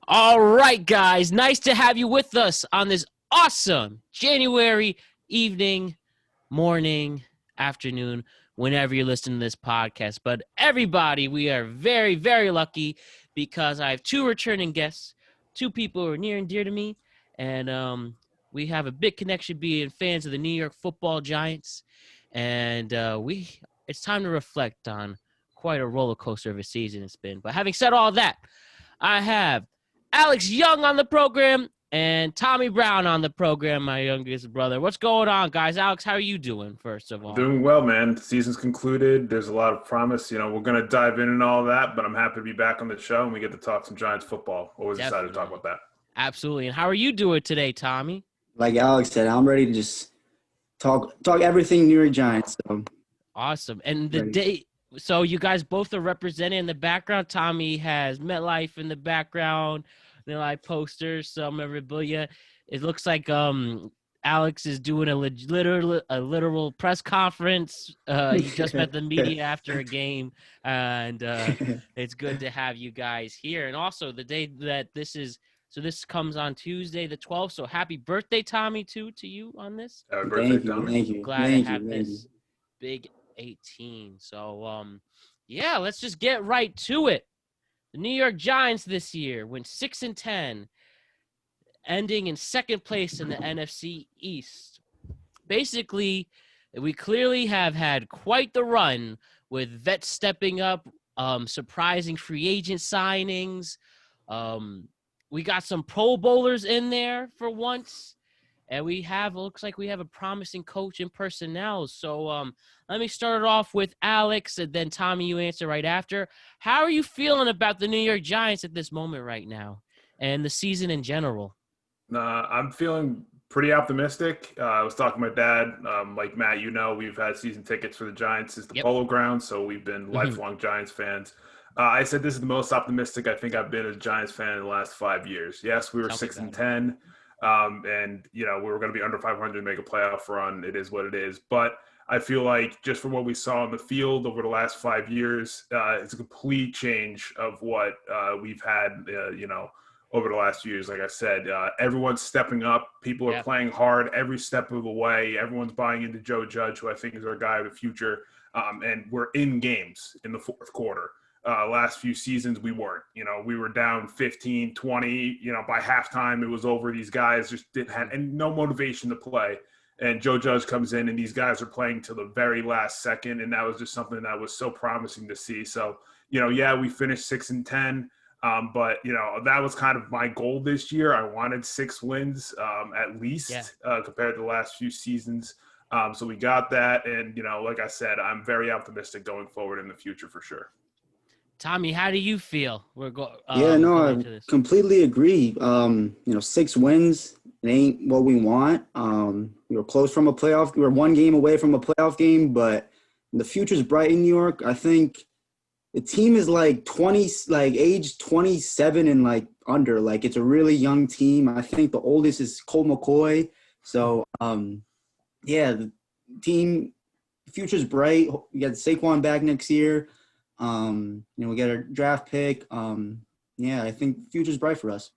All right, guys. Nice to have you with us on this awesome January evening, morning, afternoon, whenever you're listening to this podcast. But everybody, we are very, very lucky because I have two returning guests, two people who are near and dear to me, and we have a big connection being fans of the New York Football Giants, and it's time to reflect on quite a roller coaster of a season it's been. But having said all that, I have Alex Young on the program and Tommy Brown on the program, my youngest brother. What's going on, guys? Alex, how are you doing, first of all? Doing well, man. The season's concluded. There's a lot of promise. We're going to dive in and all that, but I'm happy to be back on the show, and we get to talk some Giants football. Always excited to talk about that. Absolutely. And how are you doing today, Tommy? Like Alex said, I'm ready to just talk everything New York Giants. So. Awesome. And the day – so you guys both are representing in the background. Tommy has MetLife in the background, MetLife posters, some memorabilia. It looks like Alex is doing a literal press conference. He just met the media after a game, and it's good to have you guys here. And also the day that this comes on Tuesday the 12th. So happy birthday, Tommy, to you on this. Happy birthday, Tommy. Thank you. Glad to have this big 18. So, let's just get right to it. The New York Giants this year went 6-10, ending in second place in the NFC East. Basically, we clearly have had quite the run with vets stepping up, surprising free agent signings. We got some Pro Bowlers in there for once. And looks like we have a promising coach and personnel. So let me start it off with Alex, and then Tommy, you answer right after. How are you feeling about the New York Giants at this moment right now and the season in general? I'm feeling pretty optimistic. I was talking to my dad. Like Matt, we've had season tickets for the Giants since the Polo Ground, so we've been lifelong Giants fans. I said this is the most optimistic I think I've been as a Giants fan in the last 5 years. Yes, we were 6-10. And we were going to be under 500 to make a playoff run. It is what it is. But I feel like just from what we saw on the field over the last 5 years, it's a complete change of what we've had, over the last few years. Like I said, everyone's stepping up. People are playing hard every step of the way. Everyone's buying into Joe Judge, who I think is our guy of the future. And we're in games in the fourth quarter. Last few seasons, we weren't. We were down 15, 20. By halftime, it was over. These guys just didn't have no motivation to play. And Joe Judge comes in, and these guys are playing to the very last second, and that was just something that was so promising to see. So, we finished 6-10, but that was kind of my goal this year. I wanted 6 wins at least compared to the last few seasons. So we got that, and like I said, I'm very optimistic going forward in the future for sure. Tommy, how do you feel? I completely agree. 6 wins, it ain't what we want. We were close from a playoff. We were 1 game away from a playoff game, but the future's bright in New York. I think the team is age 27 and under. It's a really young team. I think the oldest is Colt McCoy. So, the team, the future's bright. We got Saquon back next year. We got our draft pick. I think future's bright for us.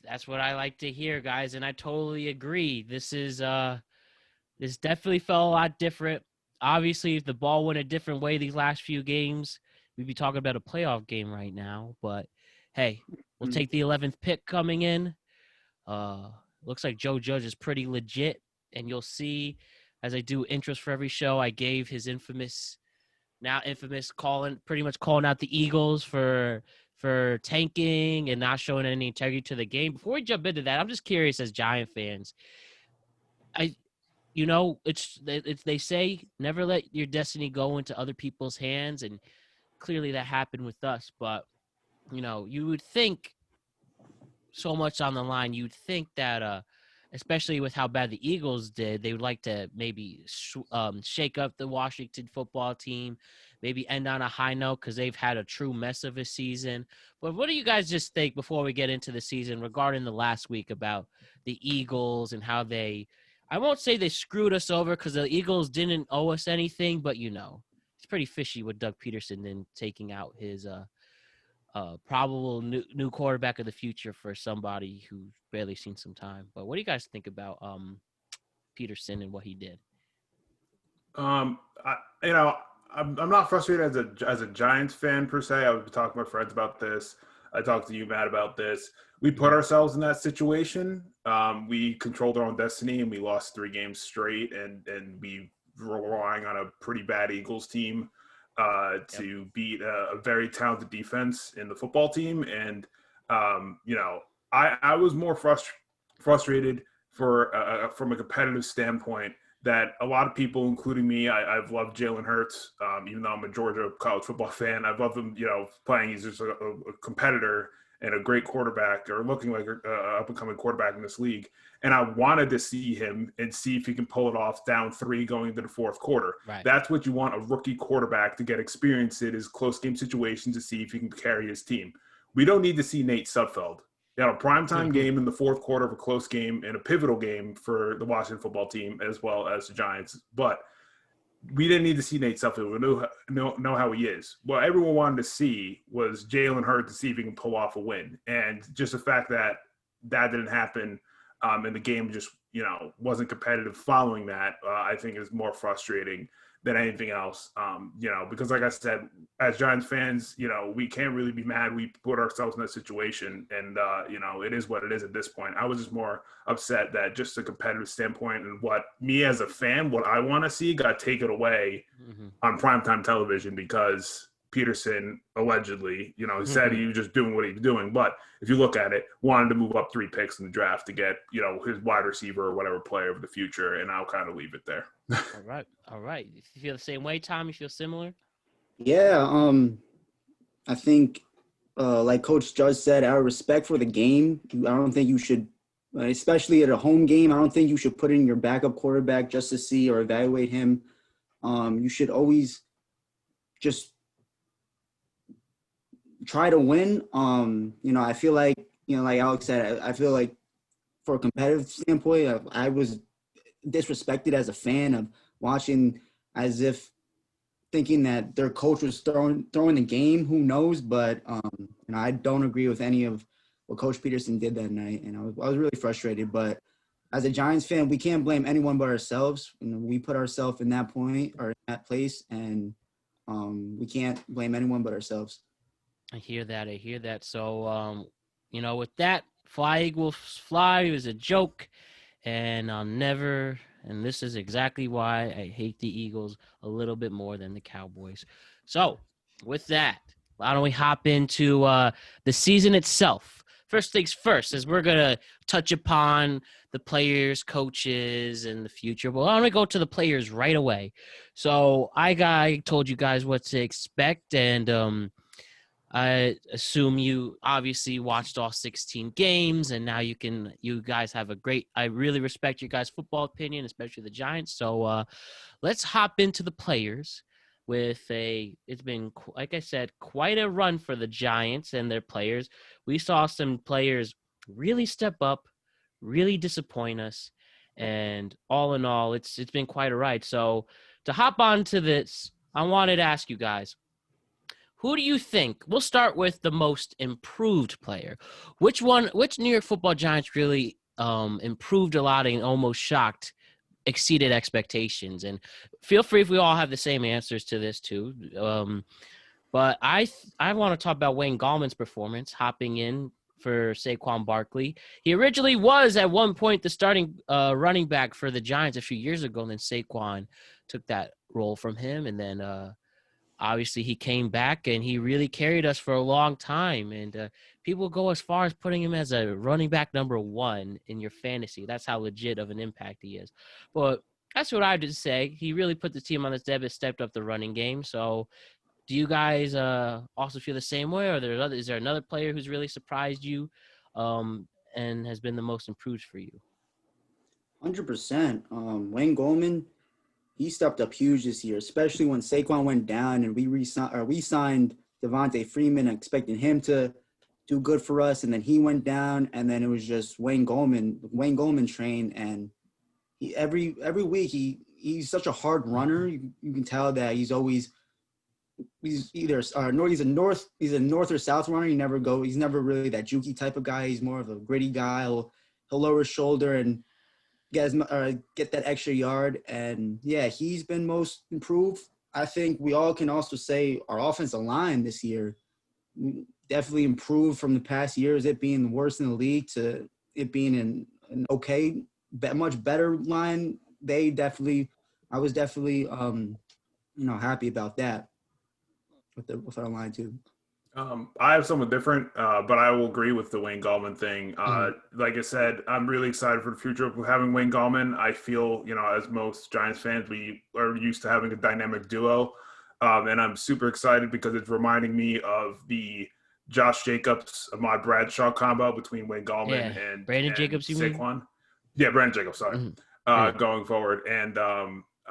That's what I like to hear, guys, and I totally agree. This definitely felt a lot different. Obviously, if the ball went a different way these last few games, we'd be talking about a playoff game right now. But hey, we'll take the 11th pick coming in. Looks like Joe Judge is pretty legit, and you'll see as I do intros for every show, I gave his infamous calling out the Eagles for tanking and not showing any integrity to the game. Before we jump into that, I'm just curious as Giant fans. They say never let your destiny go into other people's hands, and clearly that happened with us. But you would think so much on the line. You'd think that especially with how bad the Eagles did, they would like to maybe shake up the Washington football team, maybe end on a high note because they've had a true mess of a season. But what do you guys just think before we get into the season regarding the last week about the Eagles and how I won't say they screwed us over because the Eagles didn't owe us anything, but it's pretty fishy with Doug Peterson then taking out his probable new quarterback of the future for somebody who's barely seen some time. But what do you guys think about Peterson and what he did? I'm not frustrated as a Giants fan per se. I was talking to my friends about this. I talked to you, Matt, about this. We put ourselves in that situation. We controlled our own destiny, and we lost 3 games straight, and we were relying on a pretty bad Eagles team to beat a very talented defense in the football team. And I was more frustrated from a competitive standpoint that a lot of people, including me, I've loved Jalen Hurts, even though I'm a Georgia college football fan. I've loved him, playing. He's just a competitor and a great quarterback, or looking like an up-and-coming quarterback in this league. And I wanted to see him and see if he can pull it off down 3 going into the fourth quarter. Right. That's what you want a rookie quarterback to get experience in, is close game situations, to see if he can carry his team. We don't need to see Nate Sudfeld. A primetime game in the fourth quarter of a close game and a pivotal game for the Washington football team as well as the Giants. But we didn't need to see Nate Sudfeld. We know how he is. What everyone wanted to see was Jalen Hurts to see if he can pull off a win. And just the fact that didn't happen, and the game just, wasn't competitive following that, I think is more frustrating than anything else. Because like I said, as Giants fans, we can't really be mad. We put ourselves in that situation, and it is what it is at this point. I was just more upset that just a competitive standpoint, and what me as a fan, what I want to see, got taken away on primetime television because Peterson allegedly, he said he was just doing what he was doing. But if you look at it, wanted to move up 3 picks in the draft to get, his wide receiver or whatever player of the future. And I'll kind of leave it there. All right. You feel the same way, Tom? You feel similar? Yeah. I think, like Coach Judge said, out of respect for the game, I don't think you should, especially at a home game, I don't think you should put in your backup quarterback just to see or evaluate him. You should always just try to win. I feel like, like Alex said, I feel like for a competitive standpoint, I was disrespected as a fan of watching, as if thinking that their coach was throwing the game. Who knows? But I don't agree with any of what Coach Peterson did that night, and I was really frustrated. But as a Giants fan, we can't blame anyone but ourselves. We put ourselves in that point or in that place, and we can't blame anyone but ourselves. I hear that. So, with that, fly, Eagles, fly. It was a joke, and and this is exactly why I hate the Eagles a little bit more than the Cowboys. So, with that, why don't we hop into the season itself? First things first, as we're going to touch upon the players, coaches, and the future. Well, why don't we go to the players right away? So, I told you guys what to expect, and I assume you obviously watched all 16 games, and now you guys have I really respect your guys' football opinion, especially the Giants. So let's hop into the players it's been, like I said, quite a run for the Giants and their players. We saw some players really step up, really disappoint us. And all in all, it's been quite a ride. So to hop onto this, I wanted to ask you guys, who do you think? We'll start with the most improved player. Which New York Football Giants really improved a lot and almost exceeded expectations? And feel free if we all have the same answers to this too. But I want to talk about Wayne Gallman's performance, hopping in for Saquon Barkley. He originally was at one point the starting running back for the Giants a few years ago, and then Saquon took that role from him, and then obviously, he came back, and he really carried us for a long time. And people go as far as putting him as a running back number 1 in your fantasy. That's how legit of an impact he is. But that's what I would say. He really put the team on his debit, stepped up the running game. So do you guys also feel the same way? Or is there another player who's really surprised you and has been the most improved for you? 100%. Wayne Goldman, he stepped up huge this year, especially when Saquon went down and we signed Devontae Freeman, expecting him to do good for us, and then he went down, and then it was just Wayne Goldman train, and every week he's such a hard runner. You can tell that he's always he's either he's a north or south runner. He's never really that jukey type of guy. He's more of a gritty guy. He'll lower his shoulder and get that extra yard. And yeah, he's been most improved. I think we all can also say our offensive line this year definitely improved from the past years, it being the worst in the league to it being an okay, much better line. I was definitely happy about that with our line too. I have something different, but I will agree with the Wayne Gallman thing. Like I said, I'm really excited for the future of having Wayne Gallman. I feel, as most Giants fans, we are used to having a dynamic duo. And I'm super excited because it's reminding me of the Josh Jacobs, Ahmad Bradshaw combo between Wayne Gallman and Brandon Jacobs, you Saquon. mean? Yeah, Brandon Jacobs, sorry. Going forward. And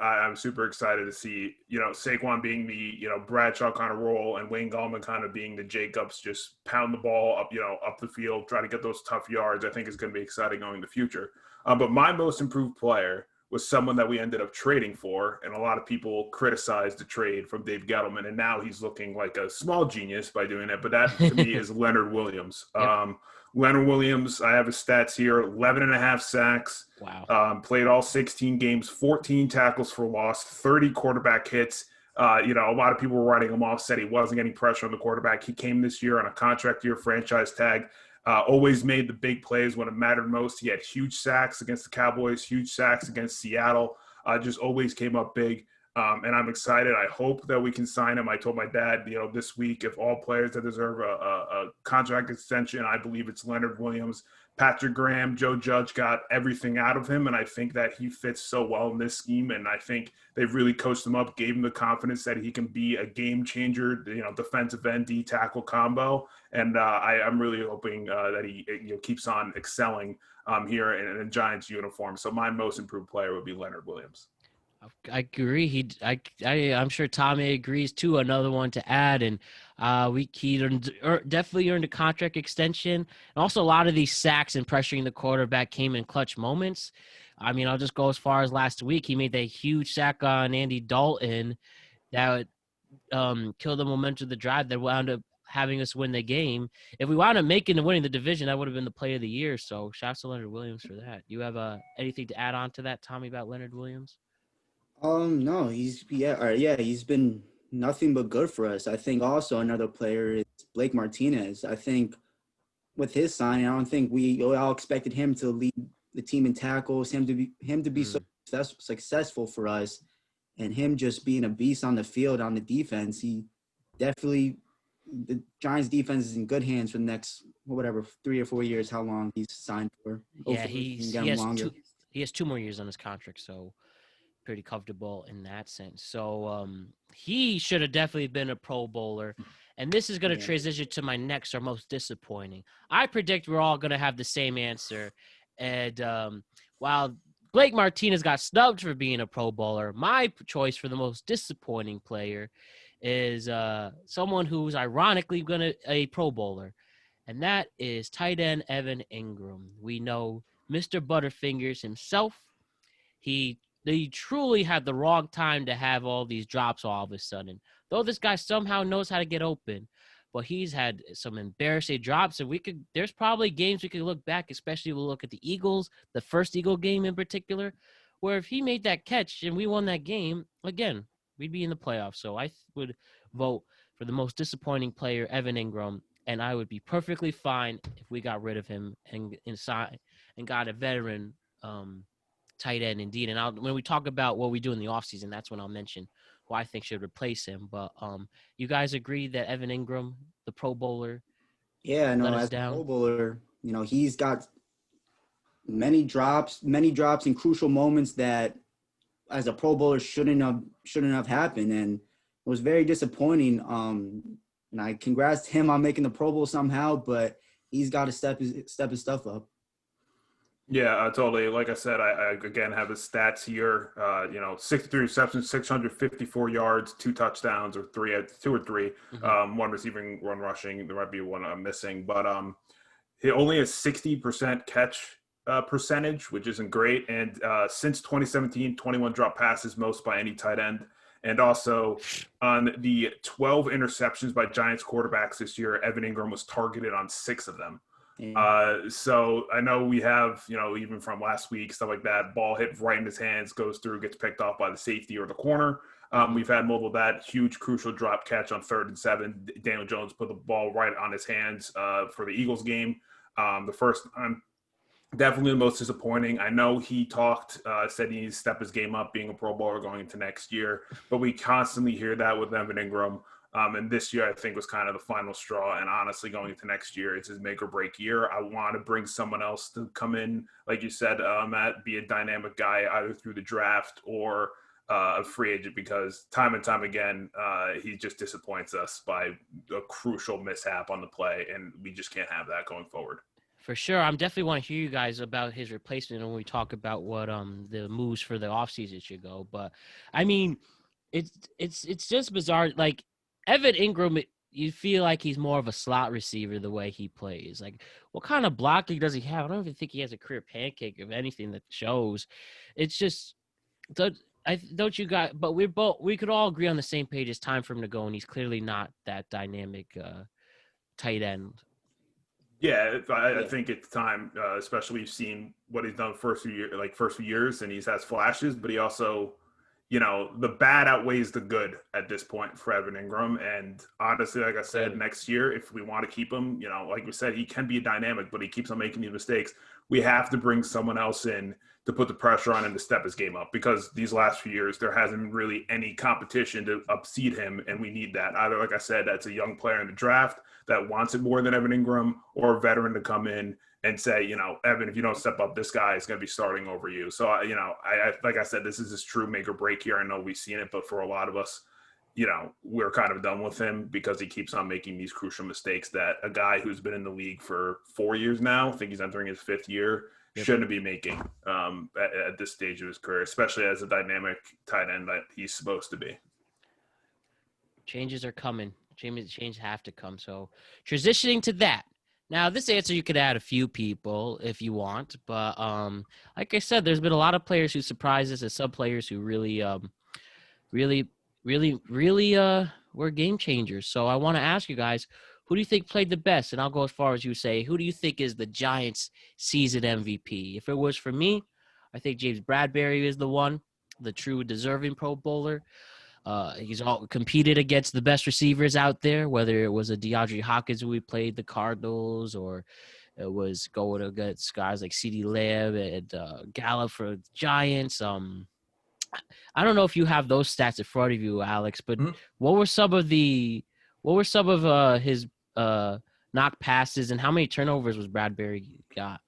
I'm super excited to see, Saquon being the, Bradshaw kind of role and Wayne Gallman kind of being the Jacobs, just pound the ball up, up the field, try to get those tough yards. I think is going to be exciting going in the future. But my most improved player was someone that we ended up trading for, and a lot of people criticized the trade from Dave Gettleman, and now he's looking like a small genius by doing it. But that, to me, is Leonard Williams. Yep. Leonard Williams, I have his stats here, 11 and a half sacks. Wow. Played all 16 games, 14 tackles for loss, 30 quarterback hits. A lot of people were writing him off, said he wasn't getting pressure on the quarterback. He came this year on a contract year franchise tag. Always made the big plays when it mattered most. He had huge sacks against the Cowboys, huge sacks against Seattle. Just always came up big. And I'm excited. I hope that we can sign him. I told my dad, this week, if all players that deserve a contract extension, I believe it's Leonard Williams. Patrick Graham, Joe Judge got everything out of him, and I think that he fits so well in this scheme. And I think they've really coached him up, gave him the confidence that he can be a game changer, defensive end, D tackle combo. And I'm really hoping that he keeps on excelling here in a Giants uniform. So my most improved player would be Leonard Williams. I agree. I'm sure Tommy agrees too. Another one to add, and he definitely earned a contract extension. And also, a lot of these sacks and pressuring the quarterback came in clutch moments. I mean, I'll just go as far as last week. He made that huge sack on Andy Dalton that killed the momentum of the drive that wound up having us win the game. If we wound up making and winning the division, that would have been the play of the year. So, shouts to Leonard Williams for that. You have anything to add on to that, Tommy, about Leonard Williams? No, he's been nothing but good for us. I think also another player is Blake Martinez. I think with his signing, I don't think we all expected him to lead the team in tackles, him to be so successful for us, and him just being a beast on the field on the defense. The Giants defense is in good hands for the next 3 or 4 years. How long he's signed for? Yeah, he has 2 more years on his contract, so pretty comfortable in that sense. So he should have definitely been a Pro Bowler. And this is going to transition to my next or most disappointing. I predict we're all going to have the same answer. And while Blake Martinez got snubbed for being a Pro Bowler, my choice for the most disappointing player is someone who's ironically a Pro Bowler. And that is tight end Evan Ingram. We know Mr. Butterfingers himself. They truly had the wrong time to have all these drops all of a sudden. Though this guy somehow knows how to get open, but he's had some embarrassing drops. And there's probably games we could look back, especially we'll look at the Eagles, the first Eagle game in particular, where if he made that catch and we won that game, again, we'd be in the playoffs. So I would vote for the most disappointing player, Evan Ingram, and I would be perfectly fine if we got rid of him and got a veteran tight end indeed. And when we talk about what we do in the offseason, that's when I'll mention who I think should replace him. But you guys agree that Evan Ingram, the Pro Bowler, as a Pro Bowler, he's got many drops in crucial moments that as a Pro Bowler shouldn't have happened, and it was very disappointing. And I congrats him on making the Pro Bowl somehow, but he's got to step his stuff up. Yeah, totally. Like I said, I again have his stats here. 63 receptions, 654 yards, 2 touchdowns, or 2 or 3. Mm-hmm. One receiving, 1 rushing. There might be one I'm missing, but he only has 60% catch percentage, which isn't great. And since 2017, 21 drop passes, most by any tight end. And also on the 12 interceptions by Giants quarterbacks this year, Evan Ingram was targeted on 6 of them. So I know we have, even from last week, stuff like that, ball hit right in his hands, goes through, gets picked off by the safety or the corner. We've had multiple that huge crucial drop catch on 3rd and 7. Daniel Jones put the ball right on his hands for the Eagles game. The first time, definitely the most disappointing. I know he said he needs to step his game up, being a Pro Bowler going into next year, but we constantly hear that with Evan Ingram. And this year, I think, was kind of the final straw. And honestly, going into next year, it's his make or break year. I want to bring someone else to come in, like you said, Matt, be a dynamic guy either through the draft or a free agent, because time and time again, he just disappoints us by a crucial mishap on the play. And we just can't have that going forward. For sure. I'm definitely want to hear you guys about his replacement when we talk about what the moves for the offseason should go. But I mean, it's just bizarre. Like Evan Ingram, you feel like he's more of a slot receiver the way he plays. Like, what kind of blocking does he have? I don't even think he has a career pancake of anything that shows. It's just don't you guys? But we could all agree on the same page. It's time for him to go, and he's clearly not that dynamic tight end. Yeah, I think it's time, especially we've seen what he's done first few years, and he has flashes, but he also, the bad outweighs the good at this point for Evan Ingram. And honestly, like I said, next year, if we want to keep him, like we said, he can be a dynamic, but he keeps on making these mistakes. We have to bring someone else in to put the pressure on him to step his game up, because these last few years, there hasn't been really any competition to upseed him, and we need that. Either, like I said, that's a young player in the draft that wants it more than Evan Ingram, or a veteran to come in and say, Evan, if you don't step up, this guy is going to be starting over you. So, like I said, this is his true make or break here. I know we've seen it, but for a lot of us, we're kind of done with him because he keeps on making these crucial mistakes that a guy who's been in the league for 4 years now, I think he's entering his 5th year, shouldn't be making at this stage of his career, especially as a dynamic tight end that he's supposed to be. Changes are coming. Changes have to come. So transitioning to that. Now, this answer you could add a few people if you want, but like I said, there's been a lot of players who surprised us, and some players who really were game changers. So I want to ask you guys, who do you think played the best? And I'll go as far as you say, who do you think is the Giants' season MVP? If it was for me, I think James Bradbury is the one, the true deserving Pro Bowler. He's all competed against the best receivers out there, whether it was a DeAndre Hopkins who we played the Cardinals, or it was going against guys like CeeDee Lamb and Gallup for Giants. I don't know if you have those stats in front of you, Alex, but what were some of his knock passes, and how many turnovers was Bradbury got?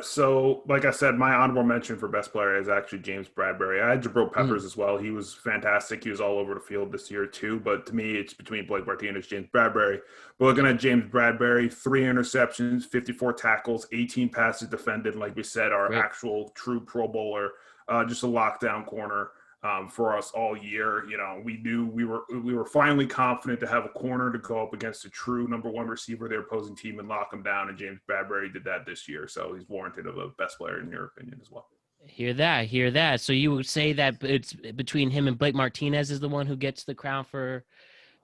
So like I said, my honorable mention for best player is actually James Bradbury. I had Jabril Peppers as well. He was fantastic. He was all over the field this year too, but to me, it's between Blake Martinez, James Bradbury. We're looking at James Bradbury, 3 interceptions, 54 tackles, 18 passes defended. Like we said, our actual true Pro Bowler, just a lockdown corner. For us all year. We knew we were finally confident to have a corner to go up against a true number 1 receiver of their opposing team and lock them down, and James Bradbury did that this year, so he's warranted of a best player in your opinion as well. Hear that. So you would say that it's between him and Blake Martinez is the one who gets the crown for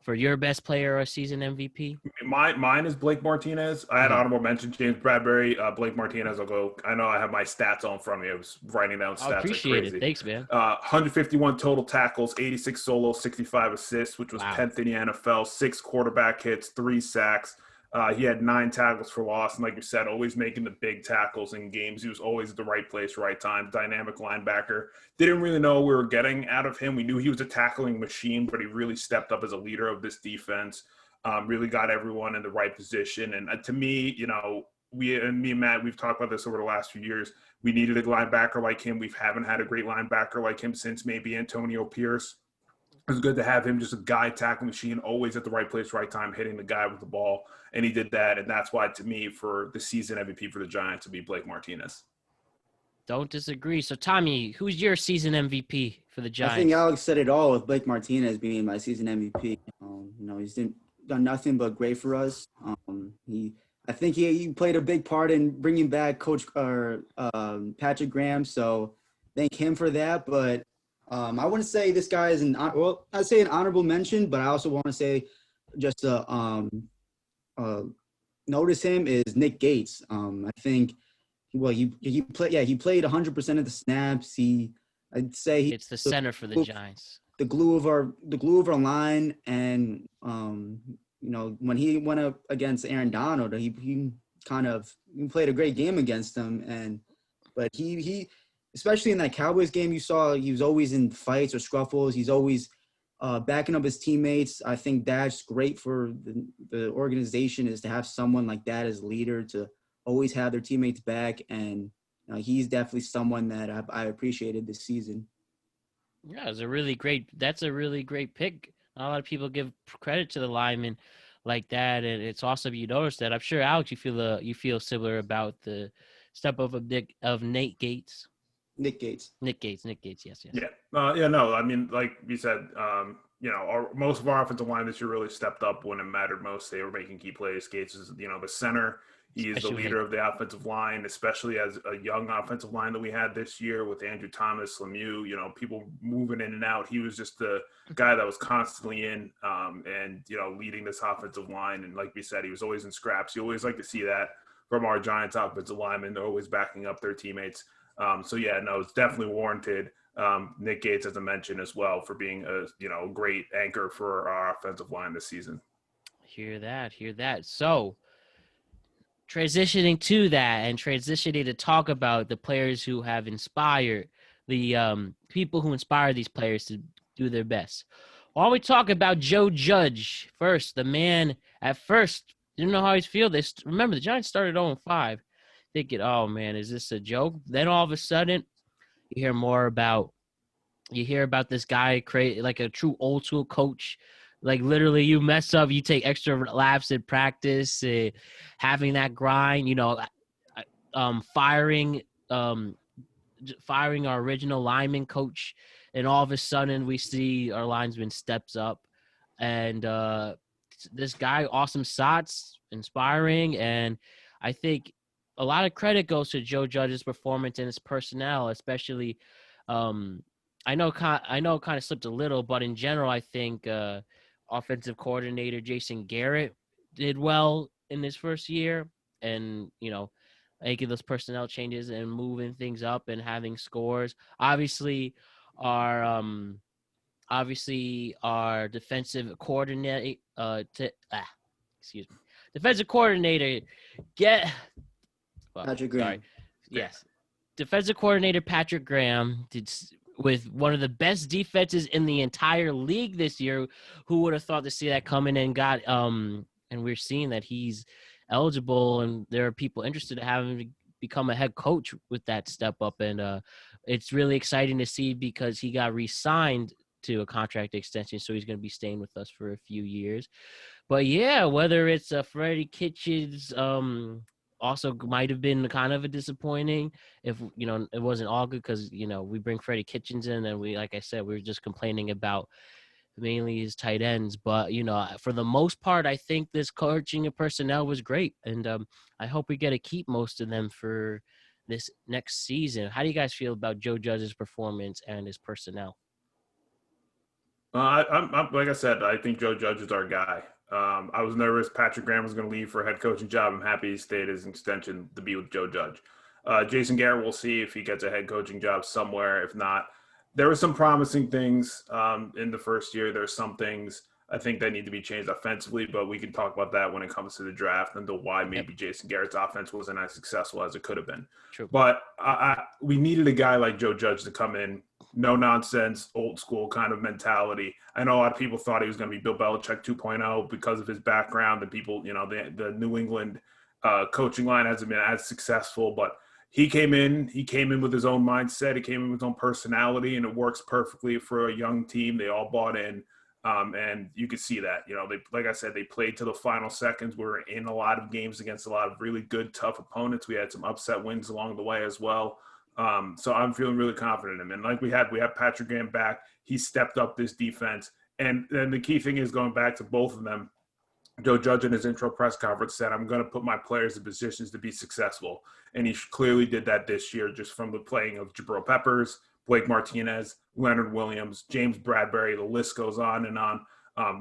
your best player or season MVP? Mine is Blake Martinez. I had honorable mention James Bradbury. Blake Martinez, I'll go. I know I have my stats all in front of me. I was writing down stats. I appreciate it. Thanks, man. 151 total tackles, 86 solos, 65 assists, which was 10th in the NFL, 6 quarterback hits, 3 sacks. He had 9 tackles for loss, and like you said, always making the big tackles in games. He was always at the right place, right time. Dynamic linebacker. Didn't really know what we were getting out of him. We knew he was a tackling machine, but he really stepped up as a leader of this defense. Really got everyone in the right position. And to me, me and Matt, we've talked about this over the last few years. We needed a linebacker like him. We haven't had a great linebacker like him since maybe Antonio Pierce. It was good to have him, just a guy tackle machine, always at the right place, right time, hitting the guy with the ball. And he did that. And that's why, to me, for the season MVP for the Giants, to be Blake Martinez. Don't disagree. So, Tommy, who's your season MVP for the Giants? I think Alex said it all with Blake Martinez being my season MVP. He's done nothing but great for us. I think he played a big part in bringing back Patrick Graham. So, thank him for that. But I wouldn't say this guy is I'd say an honorable mention, but I also want to say just notice him is Nick Gates. I think, he played 100% of the snaps. I'd say it's the center for the Giants, the glue of our line, and when he went up against Aaron Donald, he played a great game against him, but he especially in that Cowboys game, you saw he was always in fights or scuffles. He's always backing up his teammates. I think that's great for the organization, is to have someone like that as leader, to always have their teammates back. And he's definitely someone that I appreciated this season. Yeah, that's a really great pick. Not a lot of people give credit to the linemen like that, and it's awesome you noticed that. I'm sure, Alex, you feel similar about the step up of Nate Gates. Nick Gates. Yes. Yeah. No. I mean, like you said, most of our offensive line this year really stepped up when it mattered most. They were making key plays. Gates is, the center. He is the leader of the offensive line, especially as a young offensive line that we had this year with Andrew Thomas, Lemieux, people moving in and out. He was just the guy that was constantly in and leading this offensive line. And like we said, he was always in scraps. You always like to see that from our Giants offensive linemen. They're always backing up their teammates. It's definitely warranted. Nick Gates, as I mentioned, as well, for being a great anchor for our offensive line this season. Hear that. So transitioning to that and transitioning to talk about the players who have inspired the people who inspire these players to do their best. Why don't we talk about Joe Judge first? The man at first didn't know how he's feeling. Remember, the Giants started 0-5. Thinking, oh man, is this a joke? Then all of a sudden, you hear about this guy create like a true old school coach. Like literally, you mess up, you take extra laps in practice, having that grind. Firing our original lineman coach, and all of a sudden we see our linesman steps up, and this guy, Awesome Sots, inspiring, and I think a lot of credit goes to Joe Judge's performance and his personnel, especially. I know it kind of slipped a little, but in general, I think offensive coordinator Jason Garrett did well in his first year, and making those personnel changes and moving things up and having scores. Obviously, our defensive coordinator, defensive coordinator Patrick Graham. Sorry. Yes. Defensive coordinator Patrick Graham did with one of the best defenses in the entire league this year. Who would have thought to see that coming, and got and we're seeing that he's eligible, and there are people interested in having him become a head coach with that step up, and it's really exciting to see because he got re-signed to a contract extension, so he's going to be staying with us for a few years. But yeah, whether it's Freddie Kitchens, also might have been kind of a disappointing if it wasn't all good, because we bring Freddie Kitchens in, and like I said, we were just complaining about mainly his tight ends, but for the most part, I think this coaching and personnel was great, and I hope we get to keep most of them for this next season. How do you guys feel about Joe Judge's performance and his personnel? I'm like I said, I think Joe Judge is our guy. I was nervous Patrick Graham was going to leave for a head coaching job. I'm happy he stayed as an extension to be with Joe Judge. Jason Garrett, we'll see if he gets a head coaching job somewhere. If not, there were some promising things in the first year. There's some things I think that need to be changed offensively, but we can talk about that when it comes to the draft and why maybe Jason Garrett's offense wasn't as successful as it could have been. True. But we needed a guy like Joe Judge to come in, no nonsense, old school kind of mentality. I know a lot of people thought he was going to be Bill Belichick 2.0 because of his background, and people, the New England coaching line hasn't been as successful, but he came in with his own mindset. He came in with his own personality, and it works perfectly for a young team. They all bought in. And you could see that, like I said, they played to the final seconds. We were in a lot of games against a lot of really good, tough opponents. We had some upset wins along the way as well. So I'm feeling really confident in him. And like we have Patrick Graham back. He stepped up this defense. And then the key thing is going back to both of them. Joe Judge in his intro press conference said, I'm going to put my players in positions to be successful. And he clearly did that this year, just from the playing of Jabril Peppers, Blake Martinez, Leonard Williams, James Bradbury, the list goes on and on.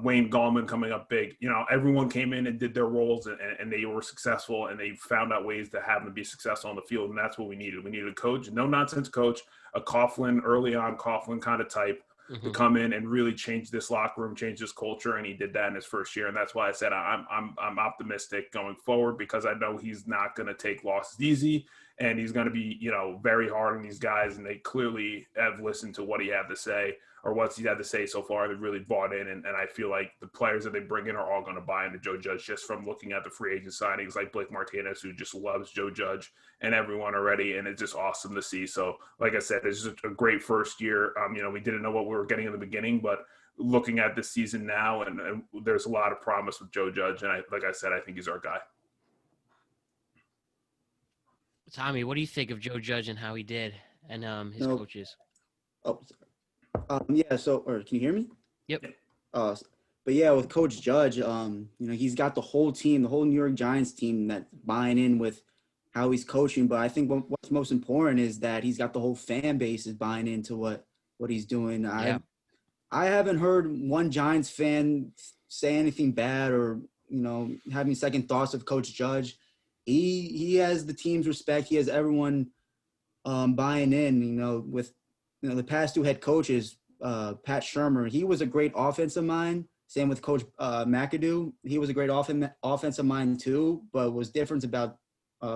Wayne Goldman coming up big. Everyone came in and did their roles, and they were successful, and they found out ways to have them be successful on the field, and that's what we needed. We needed a coach, no-nonsense coach, a early on Coughlin kind of type to come in and really change this locker room, change this culture, and he did that in his first year, and that's why I said I'm optimistic going forward, because I know he's not going to take losses easy, and he's going to be very hard on these guys, and they clearly have listened to what he had to say. Or what he had to say so far. They've really bought in, and I feel like the players that they bring in are all going to buy into Joe Judge just from looking at the free agent signings like Blake Martinez, who just loves Joe Judge and everyone already, and it's just awesome to see. So, like I said, it's just a great first year. We didn't know what we were getting in the beginning, but looking at this season now, and there's a lot of promise with Joe Judge, and like I said, I think he's our guy. Tommy, what do you think of Joe Judge and how he did and his coaches? Oh, yeah. So, or can you hear me? Yep. But yeah, with Coach Judge, he's got the whole team, the whole New York Giants team that's buying in with how he's coaching. But I think what's most important is that he's got the whole fan base is buying into what he's doing. Yeah. I haven't heard one Giants fan say anything bad or, having second thoughts of Coach Judge. He has the team's respect. He has everyone buying in, with the past two head coaches, Pat Shurmur, he was a great offensive mind. Same with Coach McAdoo. He was a great offensive mind too. But what's different about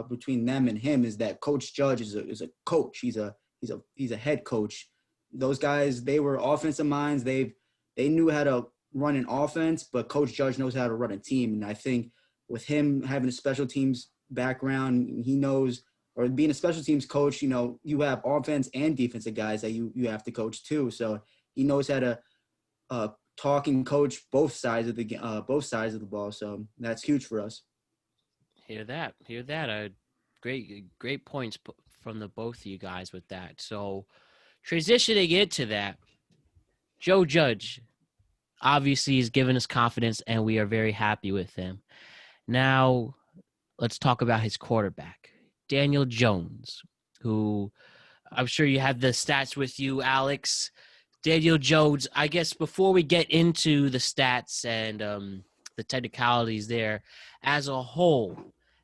between them and him is that Coach Judge is a coach. He's a head coach. Those guys, they were offensive minds. They knew how to run an offense, but Coach Judge knows how to run a team. And I think with him having a special teams background, he knows. Or being a special teams coach, you have offense and defensive guys that you have to coach too. So he knows how to talk and coach both sides of the ball. So that's huge for us. Hear that. Great points from the both of you guys with that. So transitioning into that, Joe Judge obviously has given us confidence, and we are very happy with him. Now let's talk about his quarterback, Daniel Jones, who I'm sure you have the stats with you, Alex. Daniel Jones, I guess before we get into the stats and the technicalities there, as a whole,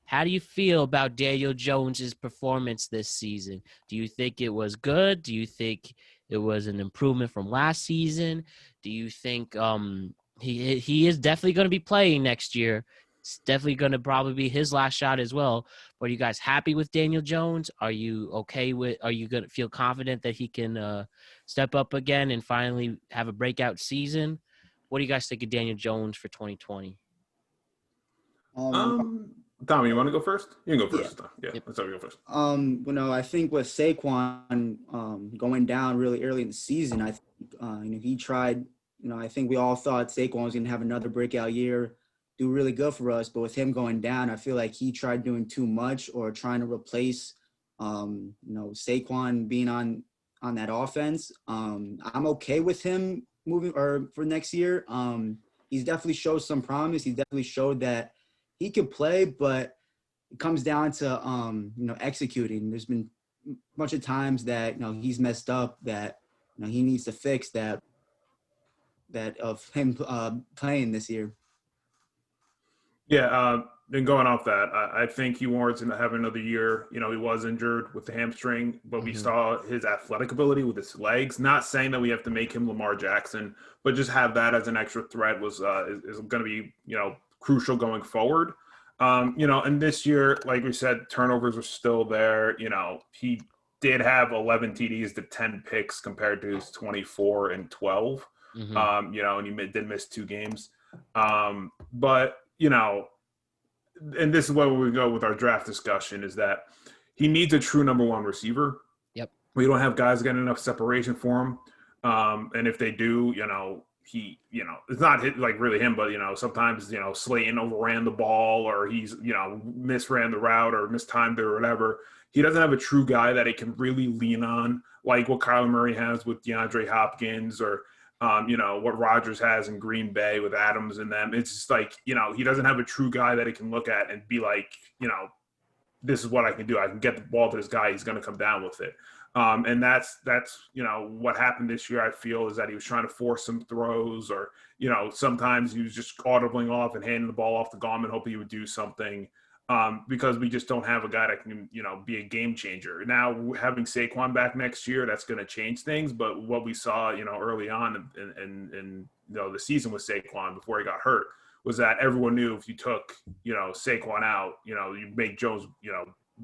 how do you feel about Daniel Jones's performance this season? Do you think it was good? Do you think it was an improvement from last season? Do you think he is definitely going to be playing next year? It's definitely going to probably be his last shot as well. But are you guys happy with Daniel Jones? Are you going to feel confident that he can step up again and finally have a breakout season? What do you guys think of Daniel Jones for 2020? Tommy, you want to go first? You can go first. Yeah, Yep. Let's have you go first. I think with Saquon going down really early in the season, I think he tried. I think we all thought Saquon was going to have another breakout year, do really good for us. But with him going down, I feel like he tried doing too much or trying to replace, Saquon being on that offense. I'm okay with him moving or for next year. He's definitely showed some promise. He definitely showed that he can play, but it comes down to, executing. There's been a bunch of times that, he's messed up that, he needs to fix that of him playing this year. Yeah, then going off that, I think he warrants to have another year. He was injured with the hamstring, but we saw his athletic ability with his legs. Not saying that we have to make him Lamar Jackson, but just have that as an extra threat is going to be, crucial going forward. And this year, like we said, turnovers are still there. He did have 11 TDs to 10 picks compared to his 24 and 12. And he did miss 2 games. But and this is where we go with our draft discussion, is that he needs a true number one receiver. Yep. We don't have guys getting enough separation for him. And if they do, he, it's not really him, but, sometimes, Slayton overran the ball or he's, misran the route or mistimed it or whatever. He doesn't have a true guy that he can really lean on, like what Kyler Murray has with DeAndre Hopkins or, what Rodgers has in Green Bay with Adams and them. It's just like, he doesn't have a true guy that he can look at and be like, this is what I can do. I can get the ball to this guy. He's going to come down with it. And that's what happened this year, I feel, is that he was trying to force some throws, or, sometimes he was just audibling off and handing the ball off to Goldman, hoping he would do something, because we just don't have a guy that can, be a game changer. Now, having Saquon back next year, that's going to change things. But what we saw, early on in the season with Saquon before he got hurt was that everyone knew if you took, Saquon out, you make Jones,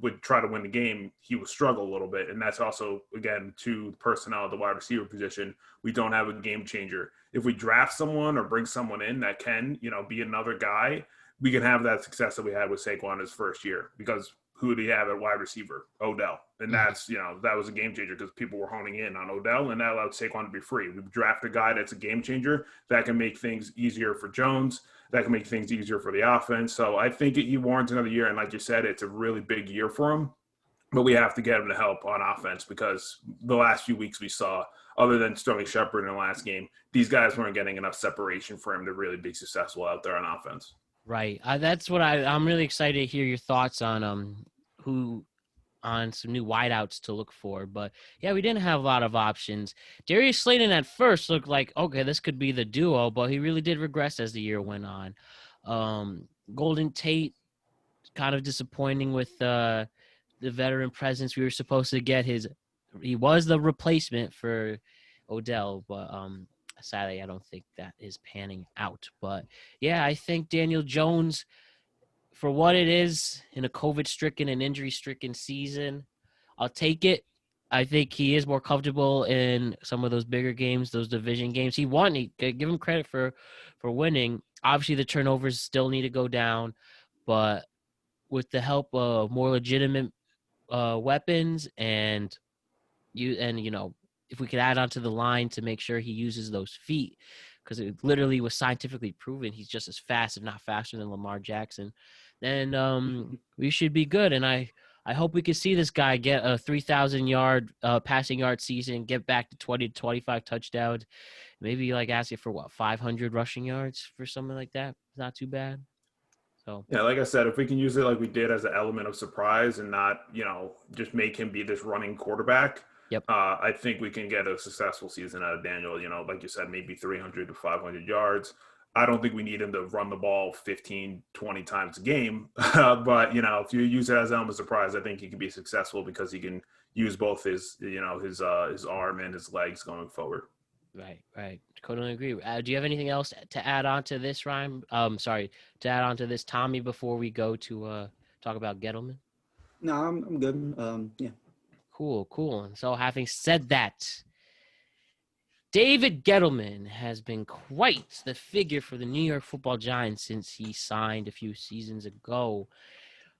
would try to win the game, he would struggle a little bit. And that's also, again, to the personnel at the wide receiver position. We don't have a game changer. If we draft someone or bring someone in that can, be another guy, we can have that success that we had with Saquon his first year, because who did he have at wide receiver? Odell. And that's, that was a game changer because people were honing in on Odell, and that allowed Saquon to be free. We draft a guy that's a game changer that can make things easier for Jones, that can make things easier for the offense. So I think he warrants another year. And like you said, it's a really big year for him, but we have to get him to help on offense, because the last few weeks we saw, other than Sterling Shepard in the last game, these guys weren't getting enough separation for him to really be successful out there on offense. Right. That's what I'm really excited to hear your thoughts on on some new wideouts to look for. But yeah, we didn't have a lot of options. Darius Slayton at first looked like, okay, this could be the duo, but he really did regress as the year went on. Golden Tate, kind of disappointing with the veteran presence. We were supposed to get he was the replacement for Odell, but sadly, I don't think that is panning out. But yeah, I think Daniel Jones, for what it is in a COVID-stricken and injury-stricken season, I'll take it. I think he is more comfortable in some of those bigger games, those division games. He won. Give him credit for winning. Obviously, the turnovers still need to go down, but with the help of more legitimate weapons and if we could add onto the line to make sure he uses those feet, because it literally was scientifically proven he's just as fast, if not faster, than Lamar Jackson, then we should be good. And I hope we can see this guy get a 3,000-yard passing yard season, get back to 20 to 25 touchdowns, maybe ask it for 500 rushing yards for something like that. It's not too bad. So yeah, like I said, if we can use it like we did as an element of surprise and not, just make him be this running quarterback. Yep. I think we can get a successful season out of Daniel. Like you said, maybe 300 to 500 yards. I don't think we need him to run the ball 15, 20 times a game. But, if you use it as an element of surprise, I think he can be successful because he can use both his arm and his legs going forward. Right. Totally agree. Do you have anything else to add on to this, Ryan? To add on to this, Tommy, before we go to talk about Gettleman? No, I'm good. Yeah. Cool. And so having said that, David Gettleman has been quite the figure for the New York Football Giants since he signed a few seasons ago.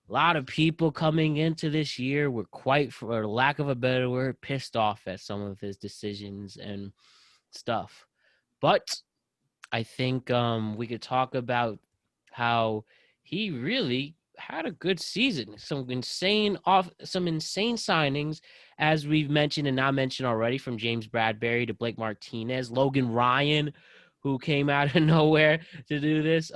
A lot of people coming into this year were quite, for lack of a better word, pissed off at some of his decisions and stuff. But I think we could talk about how he really had a good season. Some insane signings, as we've mentioned and not mentioned already, from James Bradbury to Blake Martinez, Logan Ryan, who came out of nowhere to do this.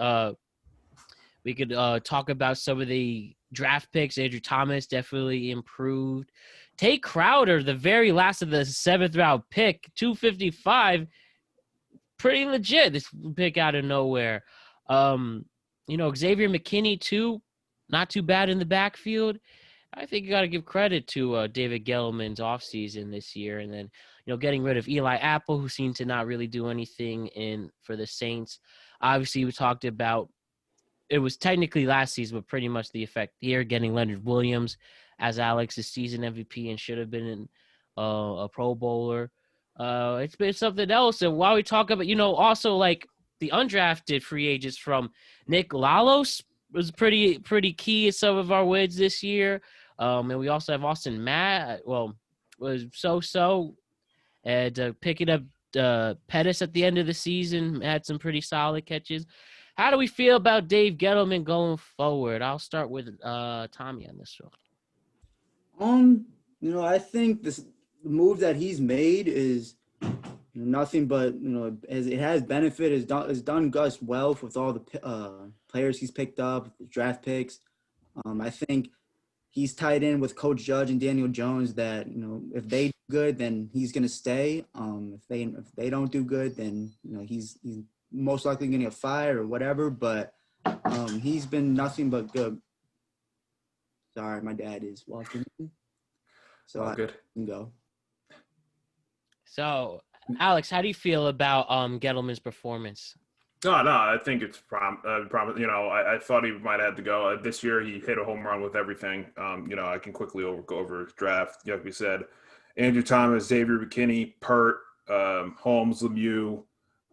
We could talk about some of the draft picks. Andrew Thomas definitely improved. Tate Crowder, the very last of the 7th round pick, 255, pretty legit. This pick out of nowhere. Xavier McKinney too, not too bad in the backfield. I think you got to give credit to David Gettleman's offseason this year. And then, getting rid of Eli Apple, who seemed to not really do anything for the Saints. Obviously, we talked about, it was technically last season, but pretty much the effect here, getting Leonard Williams as Alex's season MVP and should have been a Pro Bowler. It's been something else. And while we talk about, also the undrafted free agents from Nick Lalos was pretty key in some of our wins this year. And we also have Austin Matt, was so-so. And picking up Pettis at the end of the season, had some pretty solid catches. How do we feel about Dave Gettleman going forward? I'll start with Tommy on this one. I think the move that he's made is nothing but, as it has benefit, has done Gus well with all the players he's picked up, the draft picks. I think he's tied in with Coach Judge and Daniel Jones that, if they do good, then he's going to stay. If they don't do good, then, he's most likely going to get fired or whatever. But he's been nothing but good. Sorry, my dad is walking. So I can go. So, Alex, how do you feel about Gettleman's performance? No, I think it's I thought he might have to go. This year, he hit a home run with everything. I can quickly go over his draft. Like we said, Andrew Thomas, Xavier McKinney, Pert, Holmes, Lemieux.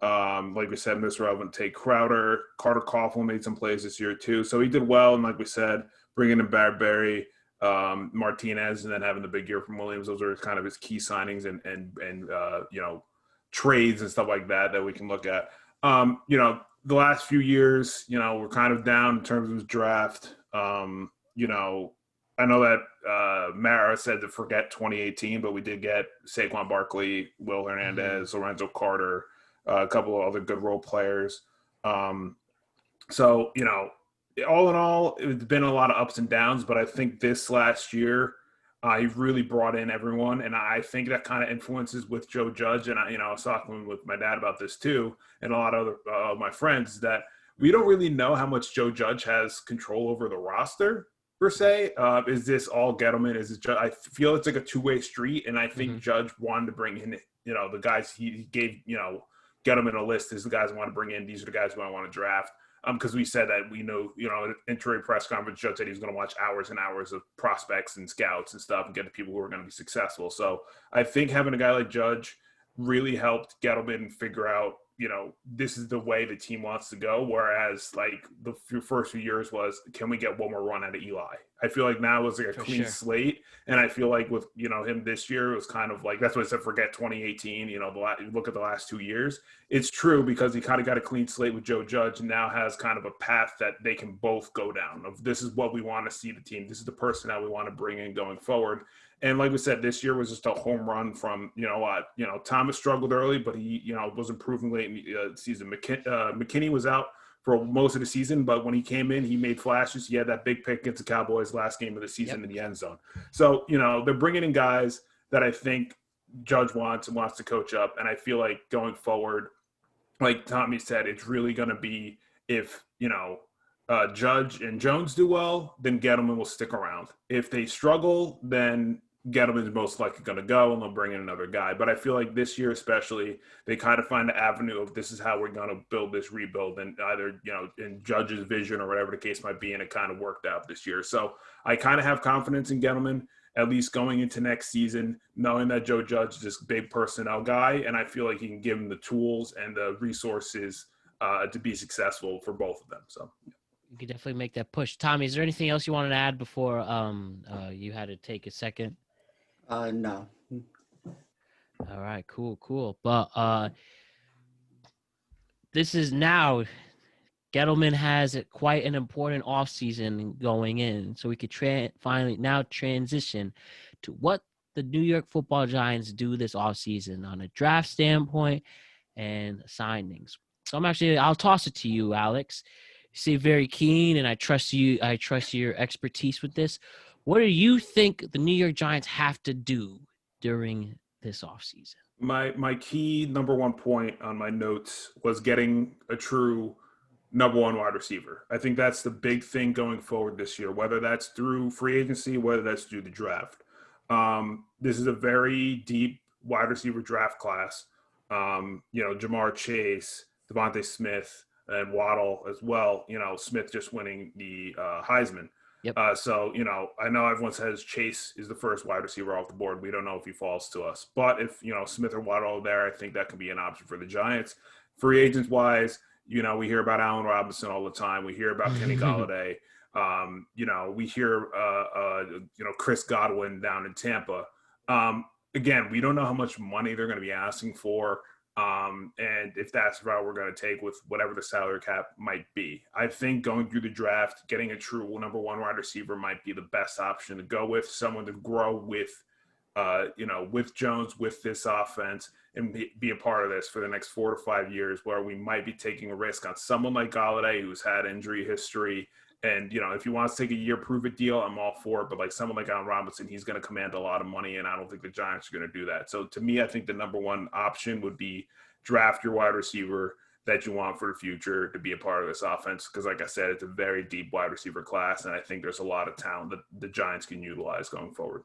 Like we said, Mr. Relevant, Tate, Crowder, Carter Coughlin made some plays this year too. So he did well. And like we said, bringing in Bradbury, Martinez, and then having the big year from Williams. Those are kind of his key signings and trades and stuff like that we can look at. The last few years, we're kind of down in terms of his draft. I know that Mara said to forget 2018, but we did get Saquon Barkley, Will Hernandez, Lorenzo Carter, a couple of other good role players. So, all in all, it's been a lot of ups and downs, but I think this last year, he really brought in everyone, and I think that kind of influences with Joe Judge. And I was talking with my dad about this too, and a lot of other my friends, that we don't really know how much Joe Judge has control over the roster per se. Is this all Gettleman? Is it? I feel it's like a two-way street, and I think Judge wanted to bring in, the guys he gave, Gettleman a list. These are the guys I want to bring in. These are the guys who I want to draft. Because we said that we know, introductory press conference, Judge said he was going to watch hours and hours of prospects and scouts and stuff and get the people who are going to be successful. So I think having a guy like Judge really helped Gettleman figure out, this is the way the team wants to go. Whereas like the first few years was, can we get one more run out of Eli? I feel like now it's like a clean slate. And I feel like with, him this year, it was kind of like, that's what I said, forget 2018, look at the last 2 years. It's true because he kind of got a clean slate with Joe Judge and now has kind of a path that they can both go down of this is what we want to see the team. This is the personnel we want to bring in going forward. And like we said, this year was just a home run from, Thomas struggled early, but he, was improving late in the season. McKinney was out for most of the season, but when he came in, he made flashes. He had that big pick against the Cowboys last game of the season in the end zone. So, they're bringing in guys that I think Judge wants to coach up. And I feel like going forward, like Tommy said, it's really going to be if, Judge and Jones do well, then Gettleman will stick around. If they struggle, then Gettleman's most likely going to go and they'll bring in another guy. But I feel like this year especially, they kind of find the avenue of this is how we're going to build this rebuild and either, in Judge's vision or whatever the case might be, and it kind of worked out this year. So I kind of have confidence in Gettleman, at least going into next season, knowing that Joe Judge is this big personnel guy, and I feel like he can give him the tools and the resources to be successful for both of them. So you could definitely make that push. Tommy, is there anything else you wanted to add before you had to take a second? No. All right, cool. But this is now Gettleman has quite an important offseason going in, so we could finally now transition to what the New York Football Giants do this offseason on a draft standpoint and signings. So I'll toss it to you, Alex. You seem very keen, and I trust you. I trust your expertise with this. What do you think the New York Giants have to do during this offseason? My key number one point on my notes was getting a true number one wide receiver. I think that's the big thing going forward this year, whether that's through free agency, whether that's through the draft. This is a very deep wide receiver draft class. Jamar Chase, Devontae Smith, and Waddle as well. Smith just winning the Heisman. Yep. So, I know everyone says Chase is the first wide receiver off the board. We don't know if he falls to us. But if, Smith or Waddle are there, I think that can be an option for the Giants. Free agents-wise, we hear about Allen Robinson all the time. We hear about Kenny Golladay. We hear, Chris Godwin down in Tampa. Again, we don't know how much money they're going to be asking for. And if that's the route we're going to take with whatever the salary cap might be. I think going through the draft, getting a true number one wide receiver might be the best option to go with, someone to grow with, with Jones, with this offense, and be a part of this for the next 4 to 5 years, where we might be taking a risk on someone like Golladay, who's had injury history, And, if he wants to take a year prove-it deal, I'm all for it. But like someone like Allen Robinson, he's going to command a lot of money, and I don't think the Giants are going to do that. So to me, I think the number one option would be draft your wide receiver that you want for the future to be a part of this offense. Because like I said, it's a very deep wide receiver class, and I think there's a lot of talent that the Giants can utilize going forward.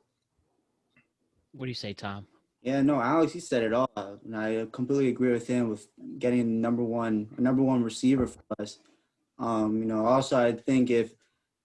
What do you say, Tom? Yeah, no, Alex, he said it all. And I completely agree with him with getting number one receiver for us. Also I think if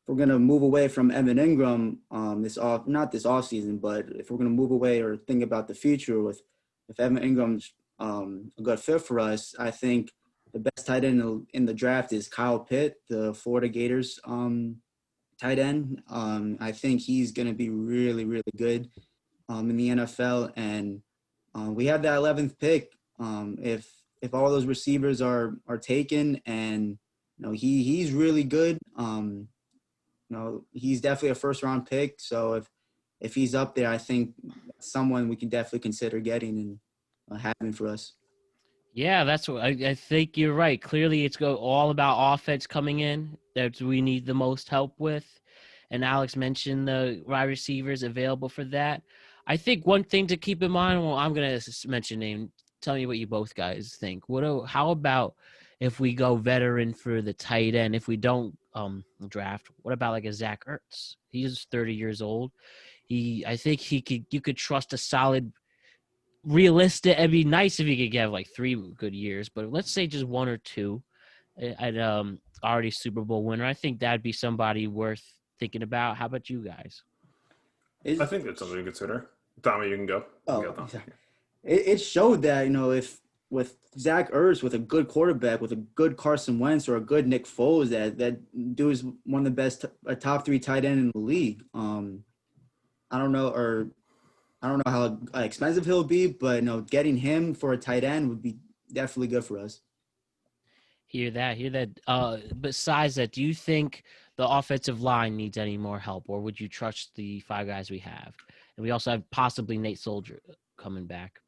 we're gonna move away from Evan Ingram not this offseason, but if we're gonna move away or think about the future if Evan Ingram's a good fit for us, I think the best tight end in the draft is Kyle Pitt, the Florida Gators tight end. I think he's gonna be really, really good in the NFL, and we have that 11th pick. If all those receivers are taken, and he's really good. He's definitely a first-round pick. So if he's up there, I think someone we can definitely consider getting and having for us. Yeah, that's what I think you're right. Clearly, it's all about offense coming in that we need the most help with. And Alex mentioned the wide receivers available for that. I think one thing to keep in mind, well, I'm going to mention a name. Tell me what you both guys think. How about if we go veteran for the tight end? If we don't draft, what about like a Zach Ertz? He's 30 years old. I think you could trust a solid, realistic. It'd be nice if he could get like 3 good years, but let's say just 1 or 2 at already Super Bowl winner. I think that'd be somebody worth thinking about. How about you guys? I think that's something to consider. Tommy, you can go. It showed that, if with Zach Ertz, with a good quarterback, with a good Carson Wentz or a good Nick Foles, that dude is one of the best, a top 3 tight end in the league. I don't know how expensive he'll be, but getting him for a tight end would be definitely good for us. Hear that. Besides that, do you think the offensive line needs any more help, or would you trust the 5 guys we have? And we also have possibly Nate Soldier coming back.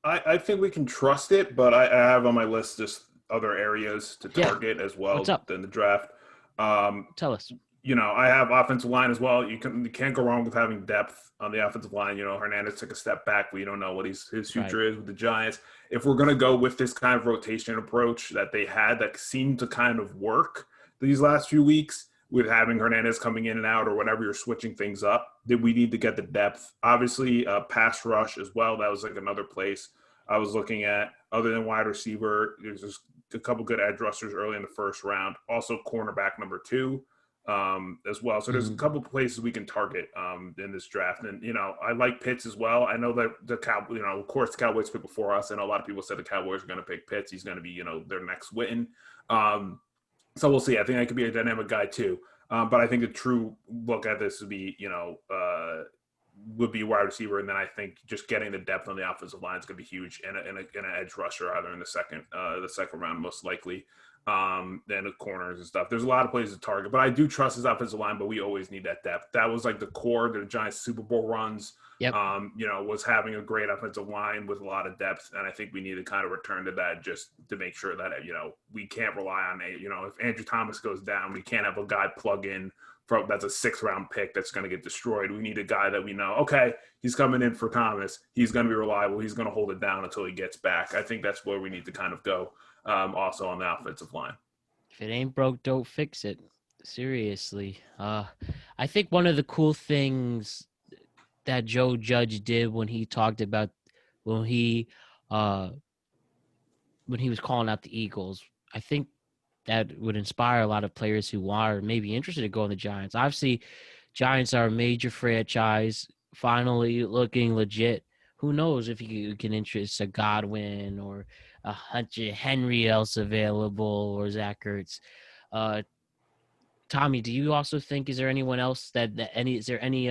I think we can trust it, but I have on my list just other areas to target as well than the draft. Tell us. I have offensive line as well. You can't go wrong with having depth on the offensive line. Hernandez took a step back. We don't know what his future is with the Giants. If we're going to go with this kind of rotation approach that they had that seemed to kind of work these last few weeks with having Hernandez coming in and out or whenever you're switching things up, then we need to get the depth. Obviously, pass rush as well. That was like another place I was looking at. Other than wide receiver, there's just a couple good edge rushers early in the first round. Also, cornerback number 2. As well. So there's a couple places we can target in this draft. And, I like Pitts as well. I know that of course the Cowboys picked before us. And a lot of people said the Cowboys are going to pick Pitts. He's going to be, their next Witten. So we'll see. I think that could be a dynamic guy too. But I think the true look at this would be, would be wide receiver. And then I think just getting the depth on the offensive line is going to be huge and an edge rusher either in the second round, most likely. Then the corners and stuff. There's a lot of places to target, but I do trust his offensive line, but we always need that depth. That was like the core of the Giants Super Bowl runs. Yep. Was having a great offensive line with a lot of depth. And I think we need to kind of return to that just to make sure that, we can't rely on if Andrew Thomas goes down, we can't have a guy plug in that's a 6th round pick that's going to get destroyed. We need a guy that we know, okay, he's coming in for Thomas. He's going to be reliable. He's going to hold it down until he gets back. I think that's where we need to kind of go. Also on the offensive line. If it ain't broke, don't fix it. Seriously. I think one of the cool things that Joe Judge did when he talked about when he was calling out the Eagles, I think that would inspire a lot of players who are maybe interested in going to the Giants. Obviously, Giants are a major franchise, finally looking legit. Who knows if you can interest a Godwin or a Hunter Henry else available or Zach Ertz. Tommy, do you also think is there anyone else is there any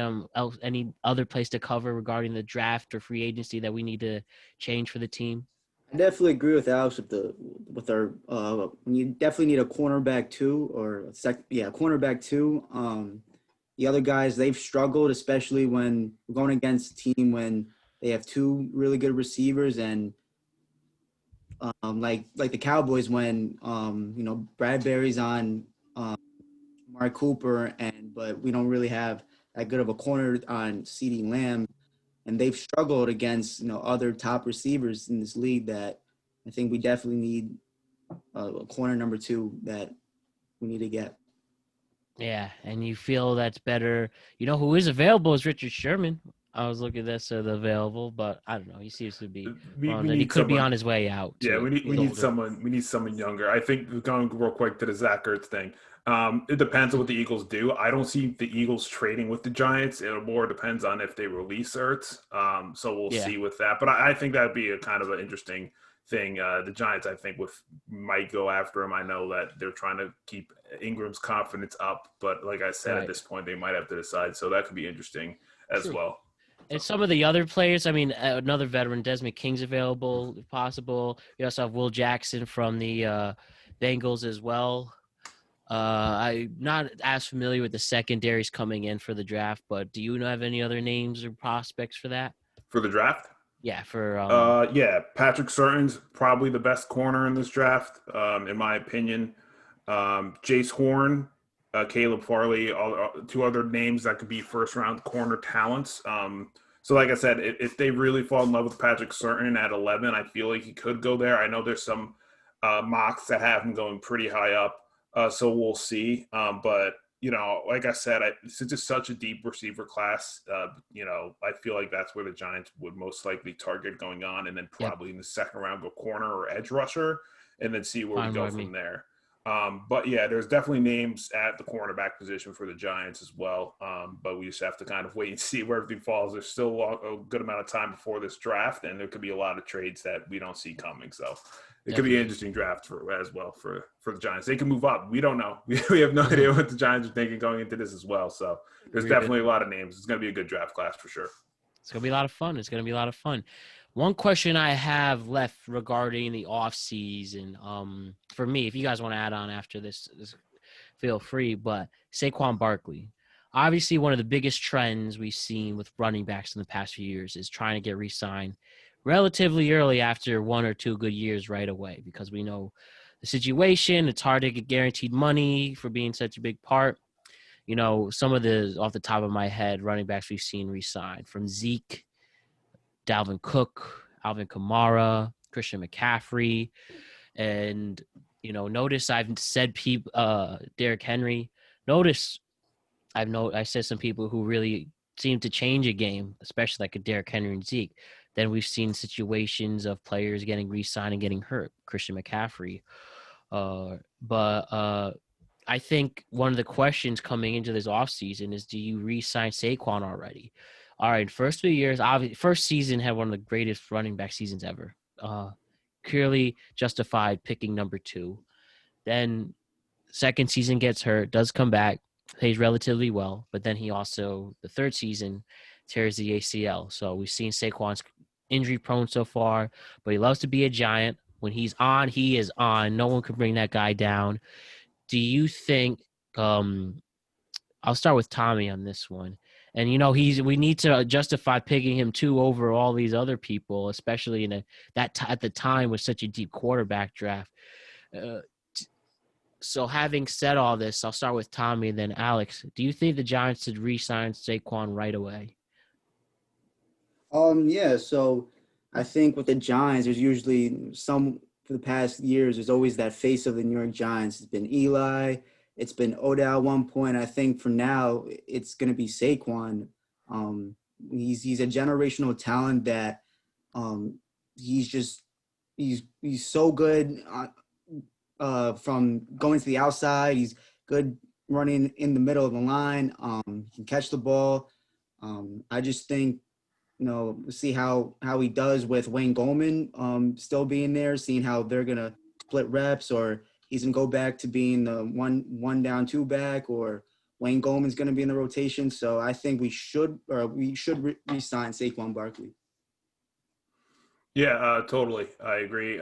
other place to cover regarding the draft or free agency that we need to change for the team? I definitely agree with Alex with our you definitely need a cornerback 2 or cornerback 2. The other guys, they've struggled, especially when we're going against a team when they have 2 really good receivers and like the Cowboys when Bradbury's on Amari Cooper, but we don't really have that good of a corner on CeeDee Lamb, and they've struggled against other top receivers in this league. That I think we definitely need a corner number 2 that we need to get. Yeah, and you feel that's better. Who is available is Richard Sherman. I was looking at this available, but I don't know. He seems to be he could be on his way out. Yeah, we need someone younger. I think going real quick to the Zach Ertz thing. It depends on what the Eagles do. I don't see the Eagles trading with the Giants. It more depends on if they release Ertz. So we'll see with that. But I think that'd be a kind of an interesting thing. The Giants, I think, might go after him. I know that they're trying to keep Ingram's confidence up, but like I said, at this point, they might have to decide. So that could be interesting as well. And some of the other players, I mean, another veteran, Desmond King's available, if possible. We also have Will Jackson from the Bengals as well. I'm not as familiar with the secondaries coming in for the draft, but do you have any other names or prospects for that? For the draft? Yeah, for Patrick Surtain's probably the best corner in this draft, in my opinion. Jace Horn, Caleb Farley, two other names that could be first-round corner talents. So like I said, if they really fall in love with Patrick Surtain at 11, I feel like he could go there. I know there's some mocks that have him going pretty high up, so we'll see. But, like I said, since it's such a deep receiver class, I feel like that's where the Giants would most likely target going on, and then probably in the second round go corner or edge rusher, and then see where we go from there. But yeah, there's definitely names at the cornerback position for the Giants as well. But we just have to kind of wait and see where everything falls. There's still a good amount of time before this draft, and there could be a lot of trades that we don't see coming. So it could be an interesting draft for the Giants. They can move up. We don't know. We have no idea what the Giants are thinking going into this as well. So there's definitely a lot of names. It's going to be a good draft class for sure. It's going to be a lot of fun. One question I have left regarding the offseason, for me, if you guys want to add on after this, feel free, but Saquon Barkley. Obviously, one of the biggest trends we've seen with running backs in the past few years is trying to get re-signed relatively early after 1 or 2 good years right away, because we know the situation. It's hard to get guaranteed money for being such a big part. Some of the, off the top of my head, running backs we've seen re-signed, from Zeke, Dalvin Cook, Alvin Kamara, Christian McCaffrey, and notice I've said Derrick Henry. Notice I said some people who really seem to change a game, especially like a Derrick Henry and Zeke. Then we've seen situations of players getting re-signed and getting hurt, Christian McCaffrey. But I think one of the questions coming into this offseason is, do you re-sign Saquon already? All right, first 2 years, obviously, first season had one of the greatest running back seasons ever. Clearly justified picking number 2. Then second season gets hurt, does come back, plays relatively well, but then he also, the third season, tears the ACL. So we've seen Saquon's injury prone so far, but he loves to be a Giant. When he's on, he is on. No one can bring that guy down. Do you think I'll start with Tommy on this one. And, we need to justify picking him 2 over all these other people, especially at the time was such a deep quarterback draft. So having said all this, I'll start with Tommy and then Alex. Do you think the Giants should re-sign Saquon right away? Yeah, so I think with the Giants, there's usually for the past years, there's always that face of the New York Giants. It's been Eli. It's been Odell at one point. I think for now, it's going to be Saquon. He's a generational talent that he's so good from going to the outside. He's good running in the middle of the line. He can catch the ball. I just think, see how he does with Wayne Goldman still being there, seeing how they're going to split reps, or he's going to go back to being the one down, 2 back, or Wayne Goldman's going to be in the rotation. So I think we should re-sign Saquon Barkley. Yeah, totally. I agree.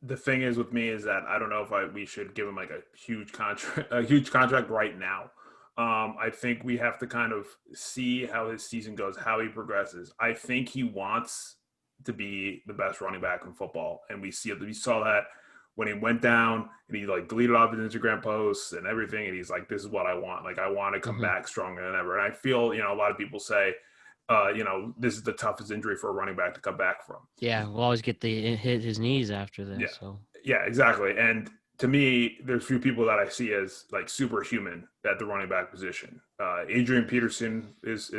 The thing is with me is that I don't know if we should give him like a huge contract right now. I think we have to kind of see how his season goes, how he progresses. I think he wants to be the best running back in football, and we saw that when he went down and he like deleted off his Instagram posts and everything, and he's like, "This is what I want. Like, I want to come back stronger than ever." And I feel, a lot of people say, this is the toughest injury for a running back to come back from. Yeah, we'll always get hit his knees after this. Yeah. So yeah, exactly. And to me, there's few people that I see as like superhuman at the running back position. Adrian Peterson is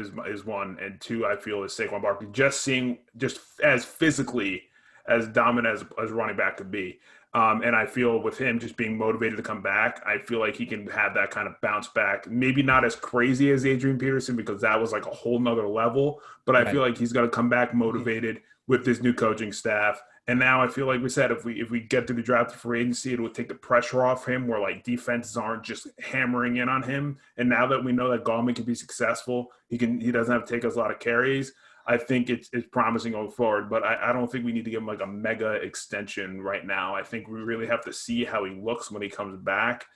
one, and two, I feel, is Saquon Barkley. Just as physically as dominant as running back could be. And I feel with him just being motivated to come back, I feel like he can have that kind of bounce back. Maybe not as crazy as Adrian Peterson, because that was like a whole nother level. But I feel like he's going to come back motivated with this new coaching staff. And now I feel like we said, if we get to the draft for agency, it would take the pressure off him, where like defenses aren't just hammering in on him. And now that we know that Goldman can be successful, he doesn't have to take a lot of carries. I think it's promising going forward, but I don't think we need to give him like a mega extension right now. I think we really have to see how he looks when he comes back.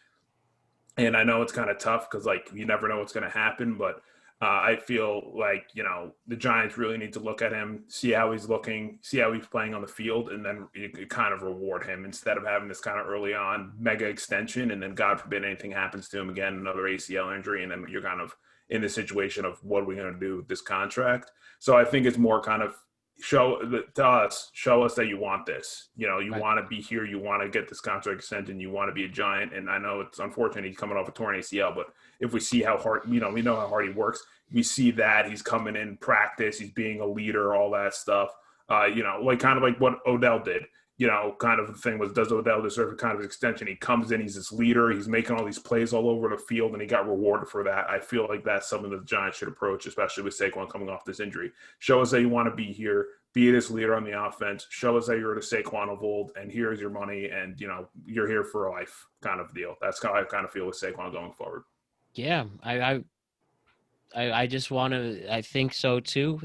And I know it's kind of tough because like you never know what's going to happen, but I feel like, the Giants really need to look at him, see how he's looking, see how he's playing on the field, and then you kind of reward him instead of having this kind of early on mega extension. And then God forbid anything happens to him again, another ACL injury, and then you're kind of in the situation of what are we going to do with this contract. So I think it's more kind of show us that you want this. You want to be here. You want to get this contract extension. You want to be a Giant. And I know it's unfortunate he's coming off a torn ACL, but if we see how hard, we know how hard he works. We see that he's coming in practice. He's being a leader, all that stuff. Like kind of like what Odell did. Kind of the thing was, does Odell deserve a kind of extension? He comes in, he's this leader, he's making all these plays all over the field, and he got rewarded for that. I feel like that's something that the Giants should approach, especially with Saquon coming off this injury. Show us that you want to be here, be this leader on the offense, show us that you're the Saquon of old, and here's your money, and, you're here for a life kind of deal. That's how I kind of feel with Saquon going forward. Yeah, I just want to – I think so too.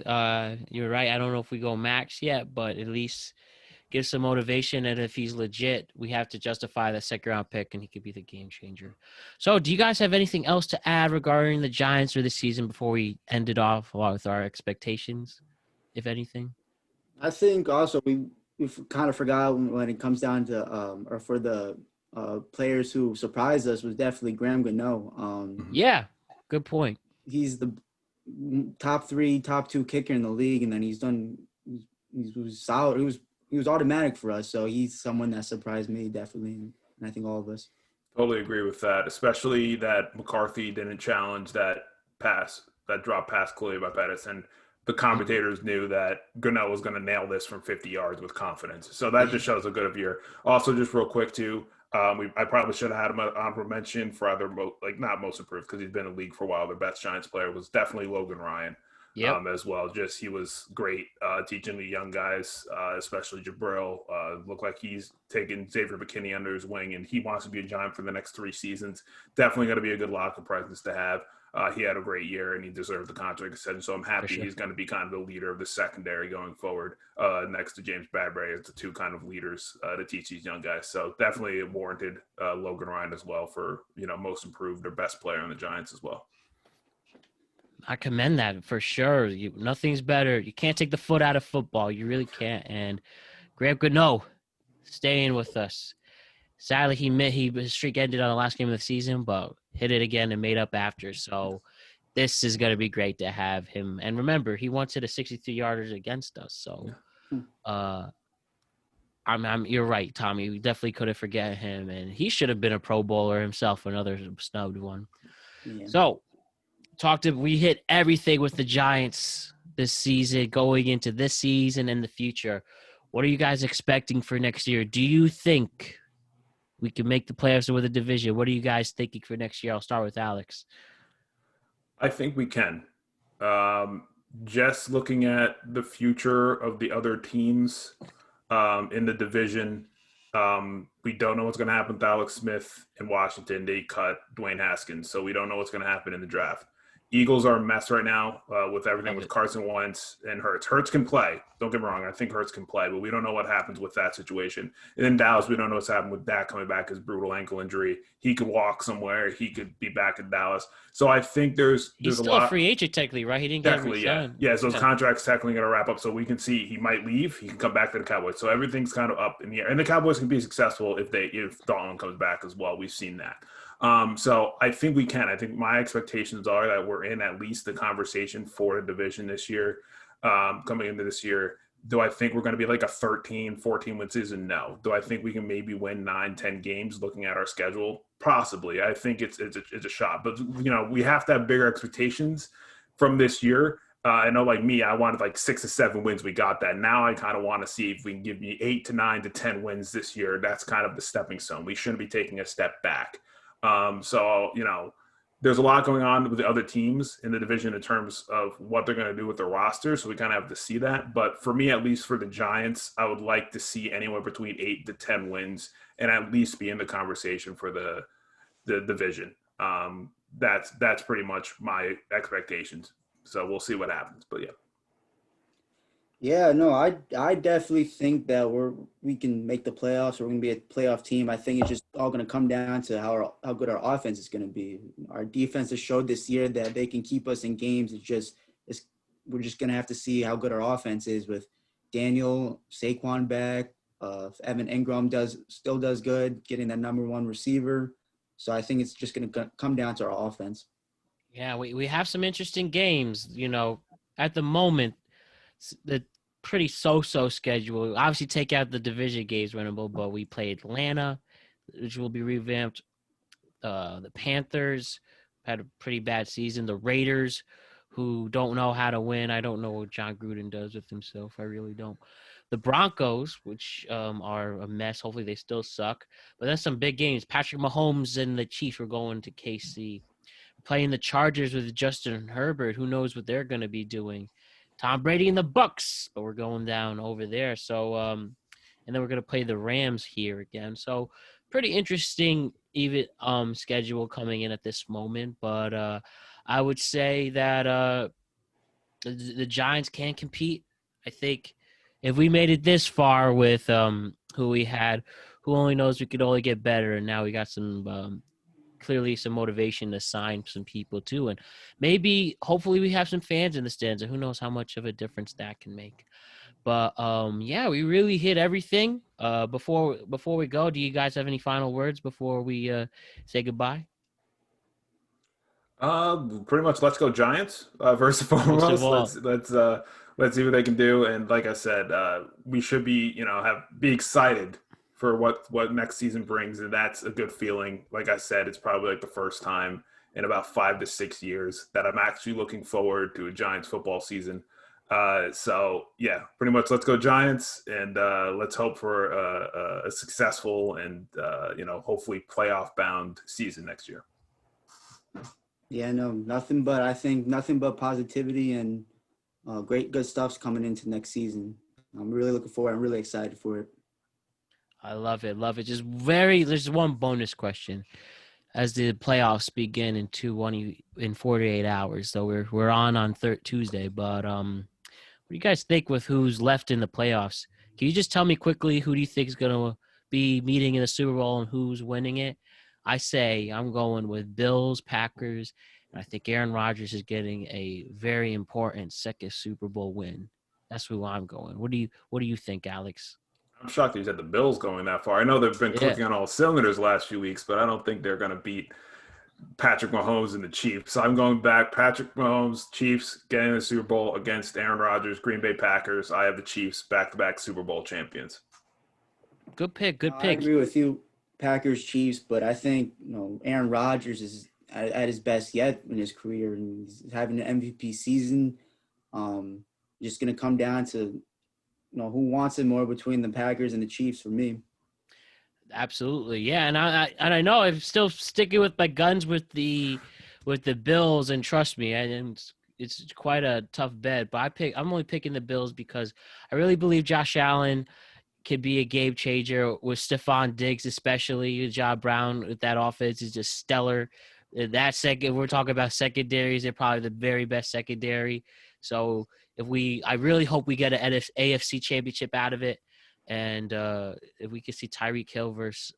You're right. I don't know if we go max yet, but at least – give some motivation, and if he's legit, we have to justify the second-round pick, and he could be the game changer. So do you guys have anything else to add regarding the Giants for this season before we end it off with our expectations, if anything? I think also we've kind of forgot when it comes down to or for the players who surprised us was definitely Graham Gano. Yeah, good point. He's the top 2 kicker in the league, and then he was solid. He was automatic for us, so he's someone that surprised me definitely, and I think all of us. Totally agree with that, especially that McCarthy didn't challenge that drop pass clearly by Pettis, and the commentators knew that Gano was going to nail this from 50 yards with confidence. So that just shows a good of year. Also, just real quick too, I probably should have had him honorable mention for other not most improved, because he's been in the league for a while. Their best Giants player was definitely Logan Ryan. As well. Just he was great teaching the young guys, especially Jabril. Looked like he's taking Xavier McKinney under his wing, and he wants to be a Giant for the next 3 seasons. Definitely going to be a good locker presence to have. He had a great year, and he deserved the contract extension. So I'm happy he's going to be kind of the leader of the secondary going forward, next to James Bradbury as the 2 kind of leaders to teach these young guys. So definitely warranted Logan Ryan as well for most improved or best player on the Giants as well. I commend that for sure. Nothing's better. You can't take the foot out of football. You really can't. And Graham Gano staying with us. Sadly, his streak ended on the last game of the season, but hit it again and made up after. So this is going to be great to have him. And remember, he once hit a 63-yarder against us. So you're right, Tommy. We definitely couldn't forget him. And he should have been a Pro Bowler himself, another snubbed one. Yeah. So we hit everything with the Giants this season, going into this season and the future. What are you guys expecting for next year? Do you think we can make the playoffs with the division? What are you guys thinking for next year? I'll start with Alex. I think we can. Just looking at the future of the other teams in the division, we don't know what's going to happen with Alex Smith in Washington. They cut Dwayne Haskins, so we don't know what's going to happen in the draft. Eagles are a mess right now with everything with Carson Wentz and Hurts. Hurts can play. Don't get me wrong. I think Hurts can play, but we don't know what happens with that situation. And in Dallas, we don't know what's happened with Dak coming back, his brutal ankle injury. He could walk somewhere. He could be back in Dallas. So I think there's He's a still lot. a free agent technically, right? He didn't get Technically, re-signed. Yeah, so his contract's technically going to wrap up. So we can see he might leave. He can come back to the Cowboys. So everything's kind of up in the air. And the Cowboys can be successful if Dalton comes back as well. We've seen that. So I think we can. I think my expectations are that we're in at least the conversation for the division this year, coming into this year. Do I think we're going to be like a 13, 14 win season? No. Do I think we can maybe win 9, 10 games looking at our schedule? Possibly. I think it's a shot. But, we have to have bigger expectations from this year. I know, like me, I wanted like 6 to 7 wins. We got that. Now I kind of want to see if we can give me 8 to 9 to 10 wins this year. That's kind of the stepping stone. We shouldn't be taking a step back. There's a lot going on with the other teams in the division in terms of what they're going to do with their roster. So we kind of have to see that. But for me, at least for the Giants, I would like to see anywhere between 8 to 10 wins and at least be in the conversation for the division. That's pretty much my expectations. So we'll see what happens. But yeah. Yeah, no, I definitely think that we can make the playoffs. We're going to be a playoff team. I think it's just all going to come down to how good our offense is going to be. Our defense has showed this year that they can keep us in games. We're just going to have to see how good our offense is with Daniel, Saquon back. Evan Ingram still does good, getting that number 1 receiver. So I think it's just going to come down to our offense. Yeah, we have some interesting games. At the moment, the pretty so-so schedule. Obviously, take out the division games, winnable, but we play Atlanta, which will be revamped. The Panthers had a pretty bad season. The Raiders, who don't know how to win. I don't know what John Gruden does with himself. I really don't. The Broncos, which are a mess. Hopefully, they still suck. But that's some big games. Patrick Mahomes and the Chiefs were going to KC. Playing the Chargers with Justin Herbert. Who knows what they're going to be doing. Tom Brady and the Bucks, but we're going down over there. So, and then we're going to play the Rams here again. So, pretty interesting even schedule coming in at this moment. But I would say that the Giants can compete. I think if we made it this far with who we had, who only knows we could only get better. And now we got some clearly some motivation to sign some people too. And maybe, hopefully we have some fans in the stands, and who knows how much of a difference that can make. But yeah, we really hit everything. Before we go, do you guys have any final words before we say goodbye? Pretty much let's go Giants, first and foremost. Let's see what they can do. And like I said, we should be, be excited for what next season brings, and that's a good feeling. Like I said, it's probably like the first time in about 5 to 6 years that I'm actually looking forward to a Giants football season. So yeah, pretty much let's go Giants, and let's hope for a successful and hopefully playoff bound season next year. Yeah, no, nothing but positivity and good stuff's coming into next season. I'm really looking forward. I'm really excited for it. I love it. There's one bonus question. As the playoffs begin in 48 hours, so we're on Tuesday. But what do you guys think with who's left in the playoffs? Can you just tell me quickly who do you think is going to be meeting in the Super Bowl and who's winning it? I say I'm going with Bills, Packers, and I think Aaron Rodgers is getting a very important second Super Bowl win. That's who I'm going. What do you think, Alex? I'm shocked he's had the Bills going that far. I know they've been clicking on all cylinders the last few weeks, but I don't think they're going to beat Patrick Mahomes and the Chiefs. So I'm going back. Patrick Mahomes, Chiefs, getting the Super Bowl against Aaron Rodgers, Green Bay Packers. I have the Chiefs back-to-back Super Bowl champions. Good pick. I agree with you, Packers, Chiefs, but I think Aaron Rodgers is at his best yet in his career, and he's having an MVP season. Just going to come down to who wants it more between the Packers and the Chiefs for me. Absolutely, yeah, and I know I'm still sticking with my guns with the Bills, and trust me, it's quite a tough bet. But I'm only picking the Bills because I really believe Josh Allen could be a game changer with Stephon Diggs, especially. John Brown with that offense is just stellar. That second, we're talking about secondaries. They're probably the very best secondary. So I really hope we get an AFC championship out of it. And if we can see Tyreek Hill versus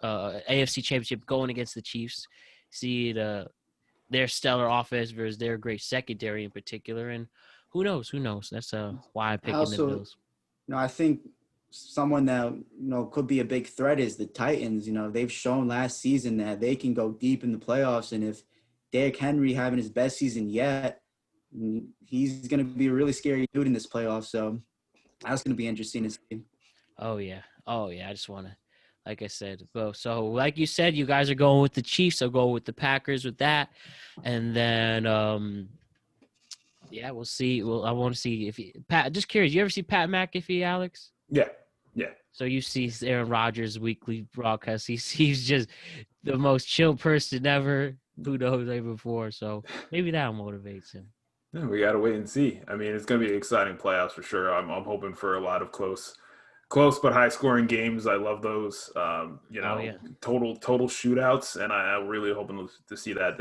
AFC championship going against the Chiefs, see their stellar offense versus their great secondary in particular. And who knows? That's why I'm picking the Bills. I think someone that, could be a big threat is the Titans. They've shown last season that they can go deep in the playoffs. And if Derrick Henry having his best season yet, he's going to be a really scary dude in this playoff. So that's going to be interesting to see. Oh, yeah. I just want to, like I said, so like you said, you guys are going with the Chiefs. I'll go with the Packers with that. And then, we'll see. I want to see Pat, just curious, you ever see Pat McAfee, Alex? Yeah. So you see Aaron Rodgers' weekly broadcast. He's just the most chill person ever. Who knows before? So maybe that motivates him. Yeah, we got to wait and see. I mean, it's going to be exciting playoffs for sure. I'm hoping for a lot of close but high-scoring games. I love those. Total shootouts, and I'm really hoping to see that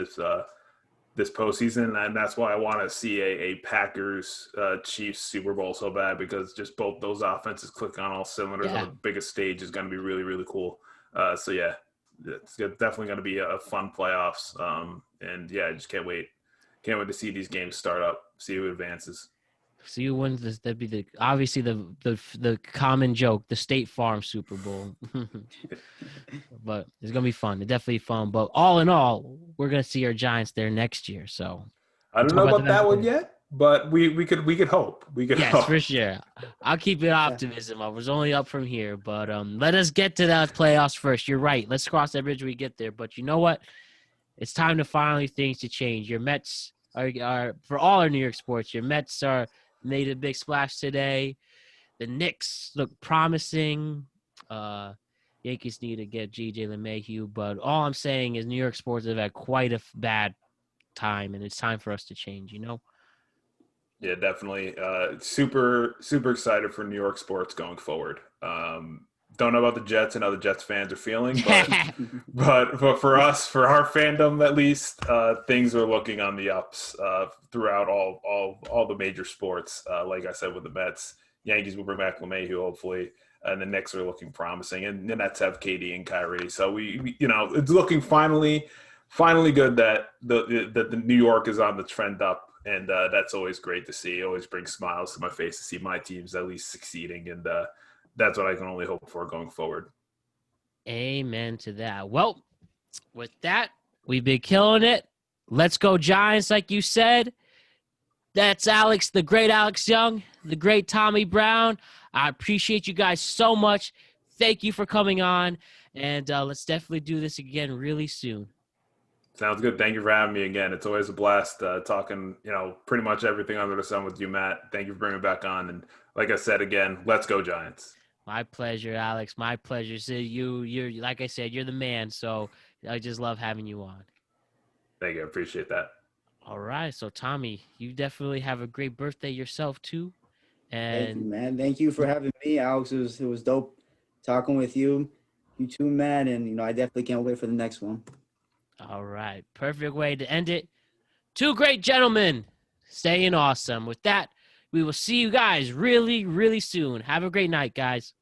this postseason, and that's why I want to see a Packers Chiefs Super Bowl so bad, because just both those offenses click on all cylinders on the biggest stage is going to be really, really cool. It's definitely going to be a fun playoffs. I just can't wait. Can't wait to see these games start up, see who advances. See who wins this. That'd be obviously the common joke, the State Farm Super Bowl. But it's gonna be fun. It's definitely fun. But all in all, we're gonna see our Giants there next year. So I don't know about that one yet, but we could hope. Yes, hope. For sure. I'll keep it optimism. I was only up from here, but let us get to that playoffs first. You're right. Let's cross that bridge when we get there. But you know what? It's time to finally things to change. Your Mets are for all our New York sports. Your Mets made a big splash today. The Knicks look promising. Yankees need to get J.J. LeMahieu. But all I'm saying is New York sports have had quite a bad time, and it's time for us to change, Yeah, definitely. Super, super excited for New York sports going forward. Don't know about the Jets and how the Jets fans are feeling, but for us, for our fandom at least, things are looking on the ups throughout all the major sports. Like I said, with the Mets, Yankees will bring back LeMahieu hopefully, and the Knicks are looking promising, and the Nets have KD and Kyrie. So we it's looking finally good that the New York is on the trend up, and that's always great to see. It always brings smiles to my face to see my teams at least succeeding, and that's what I can only hope for going forward. Amen to that. Well, with that, we've been killing it. Let's go Giants, like you said. That's Alex, the great Alex Young, the great Tommy Brown. I appreciate you guys so much. Thank you for coming on, and let's definitely do this again really soon. Sounds good. Thank you for having me again. It's always a blast talking, pretty much everything under the sun with you, Matt. Thank you for bringing me back on. And like I said, again, let's go Giants. My pleasure, Alex. My pleasure. So you're like I said, you're the man. So I just love having you on. Thank you. I appreciate that. All right. So Tommy, you definitely have a great birthday yourself too. And thank you, man. Thank you for having me, Alex. It was dope talking with you. You too, man. And I definitely can't wait for the next one. All right. Perfect way to end it. Two great gentlemen staying awesome. With that, we will see you guys really, really soon. Have a great night, guys.